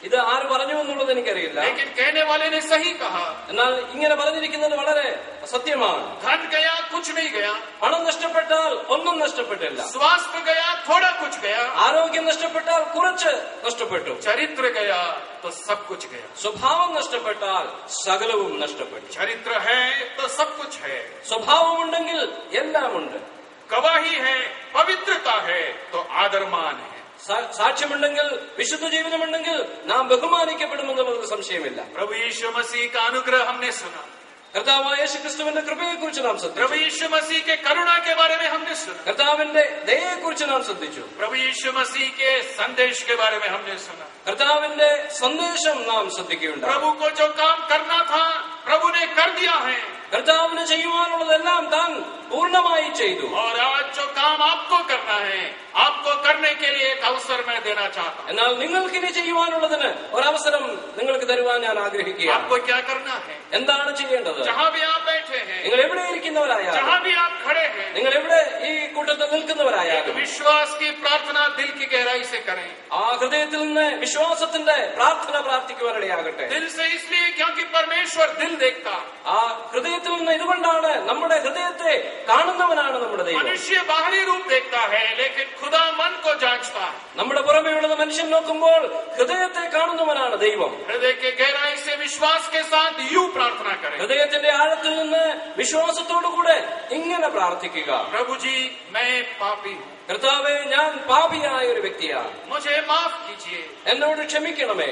ഇത് ആര് പറഞ്ഞു എന്നുള്ളത് എനിക്കറിയില്ല. लेकिन कहने वाले ने सही कहा। എന്നാൽ ഇങ്ങനെ പറഞ്ഞിരിക്കുന്നത് വളരെ സത്യമാണ്. धन गया कुछ नहीं गया, പണം നഷ്ടപ്പെട്ടാൽ ഒന്നും നഷ്ടപ്പെട്ടില്ല. स्वास्थ्य गया थोड़ा कुछ गया, ആരോഗ്യം നഷ്ടപ്പെട്ടാൽ കുറച്ച് നഷ്ടപ്പെട്ടു. चरित्र गया तो सब कुछ गया। സ്വഭാവം നഷ്ടപ്പെട്ടാൽ സകലവും നഷ്ടപ്പെട്ടു. चरित्र है तो सब कुछ है, സ്വഭാവമുണ്ടെങ്കിൽ എല്ലാമുണ്ട്. गवाही है, पवित्रता है तो आदरमान है। സാക്ഷ്യമുണ്ടെങ്കിൽ, വിശുദ്ധ ജീവിതമുണ്ടെങ്കിൽ നാം ബഹുമാനിക്കപ്പെടുമെന്നുള്ളത് സംശയമില്ല. प्रभु यीशु मसीह का अनुग्रह हमने सुना, കർത്താവായ യേശുക്രിസ്തുവിന്റെ കൃപയെക്കുറിച്ച് നാം ശ്രദ്ധിച്ചു. प्रभु यीशु मसीह के करुणा के बारे में हमने सुना, കർത്താവിന്റെ ദയയെക്കുറിച്ച് നാം ശ്രദ്ധിച്ചു. प्रभु यीशु मसीह के संदेश के बारे में हमने सुना। കർത്താവിന്റെ സന്ദേശം നാം ശ്രദ്ധിക്കുകയുണ്ടായി. प्रभु को जो काम करना था प्रभु ने कर दिया है, കർത്താവിന് ചെയ്യുവാനുള്ളതെല്ലാം താൻ പൂർണ്ണമായി ചെയ്തു. और आज जो काम आपको करना है, आपको करने के लिए एक अवसर मैं देना चाहता हूँ। എന്നാൽ നിങ്ങൾക്കിനി ചെയ്യുവാനുള്ളതിന് ഒരവസരം നിങ്ങൾക്ക് തരുവാൻ ഞാൻ ആഗ്രഹിക്കുകയാണ്. आपको क्या करना है? എന്താണ് ചെയ്യേണ്ടത്? जहाँ भी आप बैठे बैठे हैं, നിങ്ങൾ എവിടെ ഇരിക്കുന്നവരായാലും, जहाँ भी आप खड़े हैं, നിങ്ങൾ എവിടെ ഈ കൂട്ടത്തിൽ एक നിൽക്കുന്നവരായാലും विश्वास की प्रार्थना दिल की गहराई से करें। ആ ഹൃദയത്തിൽ നിന്ന് വിശ്വാസത്തിന്റെ പ്രാർത്ഥന പ്രാർത്ഥിക്കുവാനിടയാകട്ടെ. दिल से इसलिए क्योंकि परमेश्वर दिल देखता, ആ ഹൃദയത്തിൽ നിന്ന് ഇതുകൊണ്ടാണ് നമ്മുടെ ഹൃദയത്തെ കാണുന്നവനാണ് നമ്മുടെ ദൈവം. मनुष्य बाहरी रूप देखता है लेकिन खुदा मन को जांचता है। നമ്മുടെ പുറമെയുള്ളത് മനുഷ്യൻ നോക്കുമ്പോൾ ഹൃദയത്തെ കാണുന്നവനാണ് ദൈവം. हृदय के गहराई से विश्वास के साथ यूं प्रार्थना करें, ഹൃദയത്തിന്റെ ആഴത്തിൽ നിന്ന് വിശ്വാസത്തോടുകൂടെ ഇങ്ങനെ പ്രാർത്ഥിക്കുക. प्रभु जी मैं पापी हूँ, കർത്താവേ, ഞാൻ പാപിയായ ഒരു വ്യക്തിയാണ്, मुझे माफ कीजिए, എന്നോട് ക്ഷമിക്കണമേ,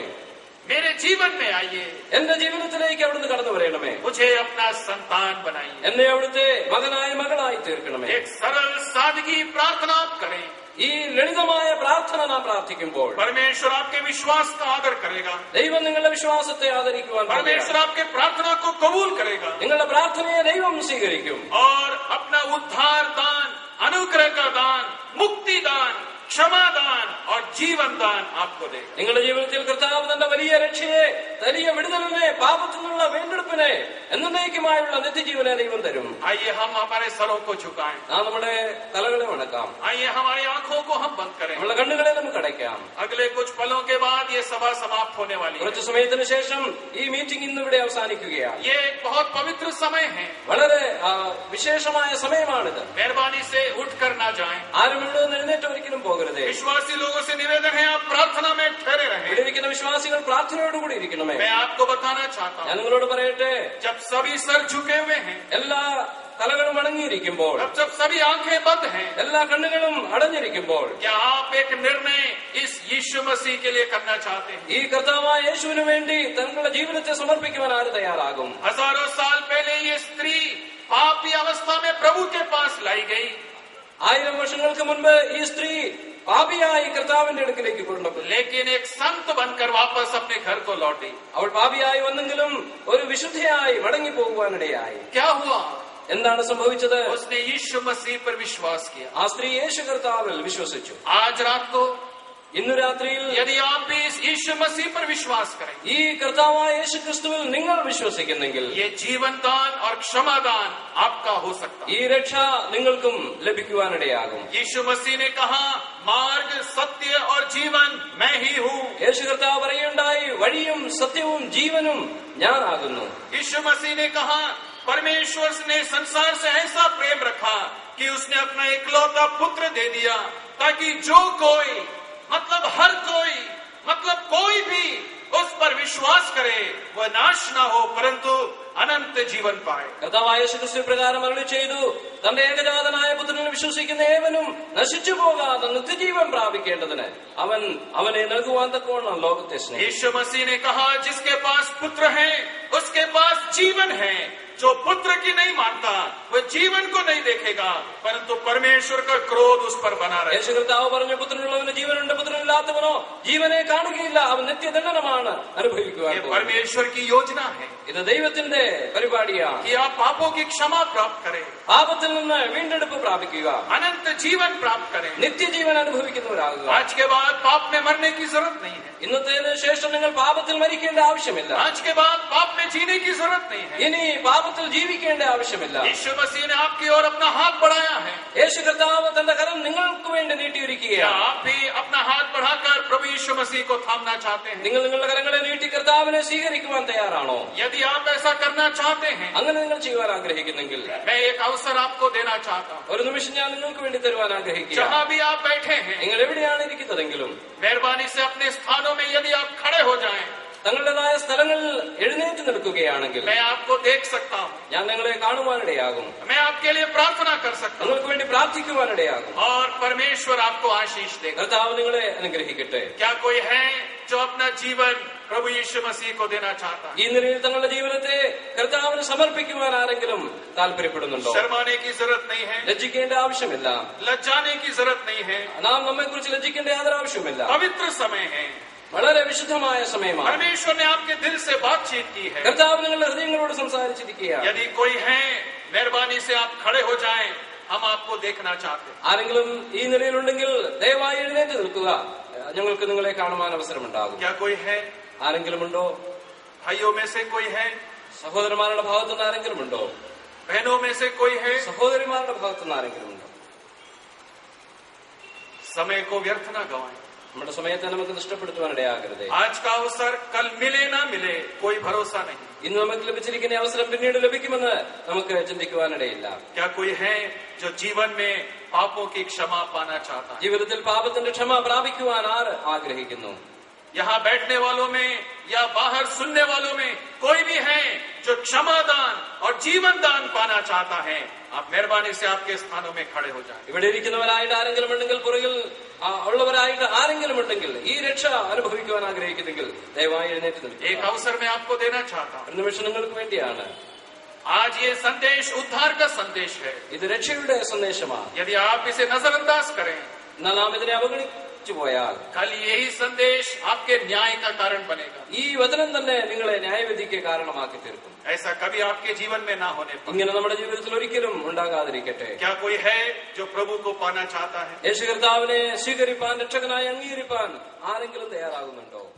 मेरे जीवन में आइए, എന്റെ ജീവിതത്തിലേക്ക് അവിടുന്ന് കടന്നു വരണമേ, मुझे अपना संतान बनाइए। എന്നെ അവിടുത്തെ മകനായ മകളായി തീർക്കണമേ. एक सरल सादगी प्रार्थना आप करें, ഈ ലളിതമായ പ്രാർത്ഥന നാം പ്രാർത്ഥിക്കുമ്പോൾ परमेश्वर आपके विश्वास का आदर करेगा, ദൈവം നിങ്ങളുടെ വിശ്വാസത്തെ ആദരിക്കുവാൻ परमेश्वर പോകുകയാണ്. आपके प्रार्थना को कबूल करेगा നിങ്ങളുടെ പ്രാർത്ഥനയെ ദൈവം സ്വീകരിക്കും. और अपना उद्धार दान, अनुग्रह का दान, मुक्ति दान, क्षमा दान और जीवन दान आपको देगा। നിങ്ങളുടെ ജീവിതത്തിൽ കർത്താവ് തന്റെ വലിയ രക്ഷയെ, വലിയ വിടുതലിനെ, പാപത്തിൽ നിന്നുള്ള വീണ്ടെടുപ്പിനെ, എന്നേക്കുമായുള്ള നിത്യജീവനെ ദൈവം തരും. आइए हम हमारे सरों को झुकाएं, നാം നമ്മുടെ തലകളെ വണക്കാം, आइए हमारी आंखों को हम बंद करें। നമ്മുടെ കണ്ണുകളെ നമുക്ക് അടയ്ക്കാം. अगले कुछ पलों के बाद ये सभा समाप्त होने वाली है। കുറച്ചു സമയത്തിന് ശേഷം ഈ മീറ്റിംഗ് ഇന്നിവിടെ അവസാനിക്കുകയാണ്. ये एक बहुत पवित्र समय है, വളരെ വിശേഷമായ സമയമാണിത്. मेहरबानी से उठ कर ना जाएं। ആരും ഇവിടെ നിന്ന് എഴുന്നേറ്റ് ഒരിക്കലും പോകരുത്. विश्वासी लोगों से निवेदन है आप प्रार्थना में ठहरे ഇവിടെ रहें। ഇരിക്കുന്ന വിശ്വാസികൾ പ്രാർത്ഥനയോടുകൂടി ഇരിക്കണമേ. मैं आपको बताना चाहता ഞാൻ हूँ, നിങ്ങളോട് പറയട്ടെ, जब सभी सर झुके हुए हैं, എല്ലാ തലകളും അടങ്ങിയിരിക്കുമ്പോൾ, जब सभी आंखें बंद हैं, എല്ലാ കണ്ണുകളും അടഞ്ഞിരിക്കുമ്പോൾ, क्या आप एक निर्णय इस यीशु मसीह के लिए करना चाहते हैं? ഈ കർത്താവായ യേശുവിന് വേണ്ടി തങ്ങളുടെ ജീവിതത്തെ സമർപ്പിക്കുവാൻ ആര് തയ്യാറാകും? हजारों साल पहले ये स्त्री पापी अवस्था में प्रभु के पास लाई गई, 1000 വർഷങ്ങൾക്ക് മുൻപ് ഈ സ്ത്രീ പാപിയായി കർത്താവിന്റെ അടുക്കിലേക്ക് കൊണ്ടുപോയി. लेकिन एक संत बनकर वापस अपने घर को लौटी। അവൾ പാപിയായി വന്നെങ്കിലും ഒരു വിശുദ്ധയായി മടങ്ങി പോകുവാനിടയായി. क्या हुआ? എന്താണ് സംഭവിച്ചത്? उसने यीशु मसीह पर विश्वास किया। ആ സ്ത്രീ യേശു കർത്താവിൽ വിശ്വസിച്ചു. आज रात को ഇന്നു രാത്രിയിൽ यदि आप भी इस यीशु मसीह पर विश्वास करें, ഈ കർത്താവായ യേശു ക്രിസ്തുവിൽ നിങ്ങൾ വിശ്വസിക്കുന്നെങ്കിൽ ये जीवन दान और क्षमा दान आपका हो सकता है। ഈ രക്ഷ നിങ്ങൾക്കും ലഭിക്കുവാനിടയാകും. यीशु मसीह ने कहा, मार्ग, सत्य और जीवन मैं ही हूँ। യേശു കർത്താവ് പറയുണ്ടായി, വഴിയും സത്യവും ജീവനും ഞാനാകുന്നു. यीशु मसीह ने कहा, परमेश्वर ने संसार से ऐसा प्रेम रखा कि उसने अपना इकलौता पुत्र दे दिया, ताकि जो कोई, मतलब हर कोई, मतलब कोई भी उस पर विश्वास करे वह नाश न हो परंतु अनंत जीवन पाए। കർത്താവായ യേശു ക്രിസ്തു പ്രകാരം അരുളി ചെയ്തു, തന്റെ ഏകജാതനായ പുത്രനിൽ വിശ്വസിക്കുന്ന ഏവനും നശിച്ചു പോകാതെ നിത്യജീവൻ പ്രാപിക്കേണ്ടതിന് അവനെ നൽകുവാൻ തക്കവണ്ണം ലോകത്തെ സ്നേഹിച്ചു. यीशु मसीह ने कहा, जिसके पास पुत्र है उसके पास जीवन है। जो पुत्र की नहीं मानता वह जीवन को नहीं देखेगा परंतु परमेश्वर का क्रोध उस पर बना रहे। യേശു കർത്താവ് പറഞ്ഞു, പുത്രനുള്ളവന് ജീവനുണ്ട്, പുത്രനില്ലാത്തവനോ ജീവനെ കാണുകയില്ല, അവൻ നിത്യദണ്ഡനമാണ് അനുഭവിക്കുവാൻ. ये परमेश्वर की योजना है ഇത് ദൈവത്തിന്റെ പരിപാടിയാണ്. कि आप पापों की क्षमा प्राप्त करें, പാപത്തിൽ നിന്ന് വീണ്ടെടുപ്പ് പ്രാപിക്കുക, अनंत जीवन प्राप्त करें। നിത്യജീവൻ അനുഭവിക്കുന്നവരാകുക. आज के बाद पाप में मरने की जरूरत नहीं है। ഇന്നത്തേന് ശേഷം നിങ്ങൾ പാപത്തിൽ മരിക്കേണ്ട ആവശ്യമില്ല. आज के बाद पाप में जीने की जरूरत नहीं है। ഇനി പാപത്തിൽ ജീവിക്കേണ്ട ആവശ്യമില്ല. यीशु मसीह ने आपकी ओर अपना हाथ बढ़ाया है। യേശു കർത്താവ് തന്റെ കരം നിങ്ങൾക്ക് വേണ്ടി क्या നീട്ടിയിരിക്കുകയാണ്. आप भी अपना हाथ बढ़ाकर प्रभु यीशु मसीह को थामना चाहते हैं? നിങ്ങൾ നിങ്ങളുടെ കരങ്ങളെ നീട്ടി കർത്താവിനെ സ്വീകരിക്കുവാൻ തയ്യാറാണോ? यदि आप ऐसा करना चाहते हैं, അങ്ങനെ നിങ്ങൾ ചെയ്യുവാൻ ആഗ്രഹിക്കുന്നെങ്കിൽ मैं एक अवसर आपको देना चाहता हूँ। ഒരു നിമിഷം ഞാൻ നിങ്ങൾക്ക് വേണ്ടി തരുവാൻ ആഗ്രഹിക്കുക. जहाँ भी आप बैठे हैं, നിങ്ങൾ എവിടെയാണ് ഇരിക്കുന്നതെങ്കിലും मेहरबानी से अपने स्थानों में यदि आप खड़े हो जाएं, തങ്ങളുടേതായ സ്ഥലങ്ങളിൽ എഴുന്നേറ്റ് നിൽക്കുകയാണെങ്കിൽ मैं आपको देख सकता हूँ, ഞാൻ നിങ്ങളെ കാണുവാനിടയാകും, मैं आपके लिए प्रार्थना कर सकता हूँ നിങ്ങൾക്ക് വേണ്ടി പ്രാർത്ഥിക്കുവാനിടയാകും. और परमेश्वर आपको आशीष देगा। കർത്താവ് നിങ്ങളെ അനുഗ്രഹിക്കട്ടെ. क्या कोई है जो अपना जीवन प्रभु यीशु मसीह को देना चाहता है? ഈ നിലയിൽ തങ്ങളുടെ ജീവിതത്തെ കർത്താവിന് സമർപ്പിക്കുവാൻ ആരെങ്കിലും താല്പര്യപ്പെടുന്നുണ്ടോ? शर्माने की जरूरत नहीं है, ലജ്ജിക്കേണ്ട ആവശ്യമില്ല. लज्जाने की जरूरत नहीं है। നാം നമ്മെ കുറിച്ച് ലജ്ജിക്കേണ്ട യാതൊരു ആവശ്യമില്ല. पवित्र समय है, വളരെ വിശുദ്ധമായ സമയമാണ്. परमेश्वर ने आपके दिल से बातचीत की है। കർത്താവ് നിങ്ങളുടെ ഹൃദയങ്ങളോട് സംസാരിച്ചിരിക്കുകയാണ്. यदि कोई है, मेहरबानी से आप खड़े हो जाएं, हम आपको देखना चाहते हैं। ആരെങ്കിലും ഈ നിലയിലുണ്ടെങ്കിൽ ദയവായി എഴുന്നേറ്റ് നിൽക്കുക, ഞങ്ങൾക്ക് നിങ്ങളെ കാണുവാൻ അവസരമുണ്ടാകും. क्या कोई है? ആരെങ്കിലും ഉണ്ടോ? भाइयों में से कोई है? സഹോദരന്മാരുടെ ഭാഗത്തുനിന്ന് ആരെങ്കിലും ഉണ്ടോ? बहनों में से कोई है സഹോദരിമാരുടെ ഭാഗത്തുനിന്ന് ആരെങ്കിലും ഉണ്ടോ? समय को व्यर्थ ना गवाएं। നമ്മുടെ സമയത്തെ നമുക്ക് നഷ്ടപ്പെടുത്തുവാനിടയാകരുതേ. आज का अवसर कल मिले ना मिले कोई भरोसा नहीं. ഇന്ന് നമുക്ക് ലഭിച്ചിരിക്കുന്ന അവസരം പിന്നീട് ലഭിക്കുമെന്ന് നമുക്ക് ചിന്തിക്കുവാനിടയില്ല. क्या कोई है जो जीवन में पापों की क्षमा पाना चाहता है? ജീവിതത്തിൽ പാപത്തിന്റെ ക്ഷമ പ്രാപിക്കുവാൻ ആര് ആഗ്രഹിക്കുന്നു? यहाँ बैठने वालों में या बाहर सुनने वालों में कोई भी है जो क्षमा दान और जीवन दान पाना चाहता है, आप मेहरबानी से आपके स्थानों में खड़े हो जाएं. ഇവിടെ ഇരിക്കുന്നവരായിട്ട് ആരെങ്കിലും ഉണ്ടെങ്കിൽ, പുറകിൽ ഉള്ളവരായിട്ട് ആരെങ്കിലും ഉണ്ടെങ്കിൽ, ഈ രക്ഷ അനുഭവിക്കുവാൻ ആഗ്രഹിക്കുന്നെങ്കിൽ ദയവായി എഴുന്നേറ്റ് നിൽക്കുക. एक अवसर मैं आपको देना चाहता हूं. ഒരു നിമിഷം നിങ്ങൾക്ക് വേണ്ടിയാണ്. आज ये संदेश उद्धार का संदेश है. ഇത് രക്ഷയുടെ സന്ദേശമാണ്. यदि आप इसे नजरअंदाज करें, എന്നാൽ നാം ഇതിനെ അവഗണിച്ചു പോയാൽ कल यही संदेश आपके न्याय का कारण बनेगा. ഈ വചനം തന്നെ നിങ്ങളെ ന്യായവിധിക്ക് കാരണമാക്കി തീർക്കും. ऐसा कभी आपके जीवन में ना होने पाए. ഇങ്ങനെ നമ്മുടെ ജീവിതത്തിൽ ഒരിക്കലും ഉണ്ടാകാതിരിക്കട്ടെ. क्या कोई है जो प्रभु को पाना चाहता है? യേശു കർത്താവിനെ സ്വീകരിപ്പാൻ, രക്ഷകനായി അംഗീകരിപ്പാൻ ആരെങ്കിലും തയ്യാറാകുന്നുണ്ടോ?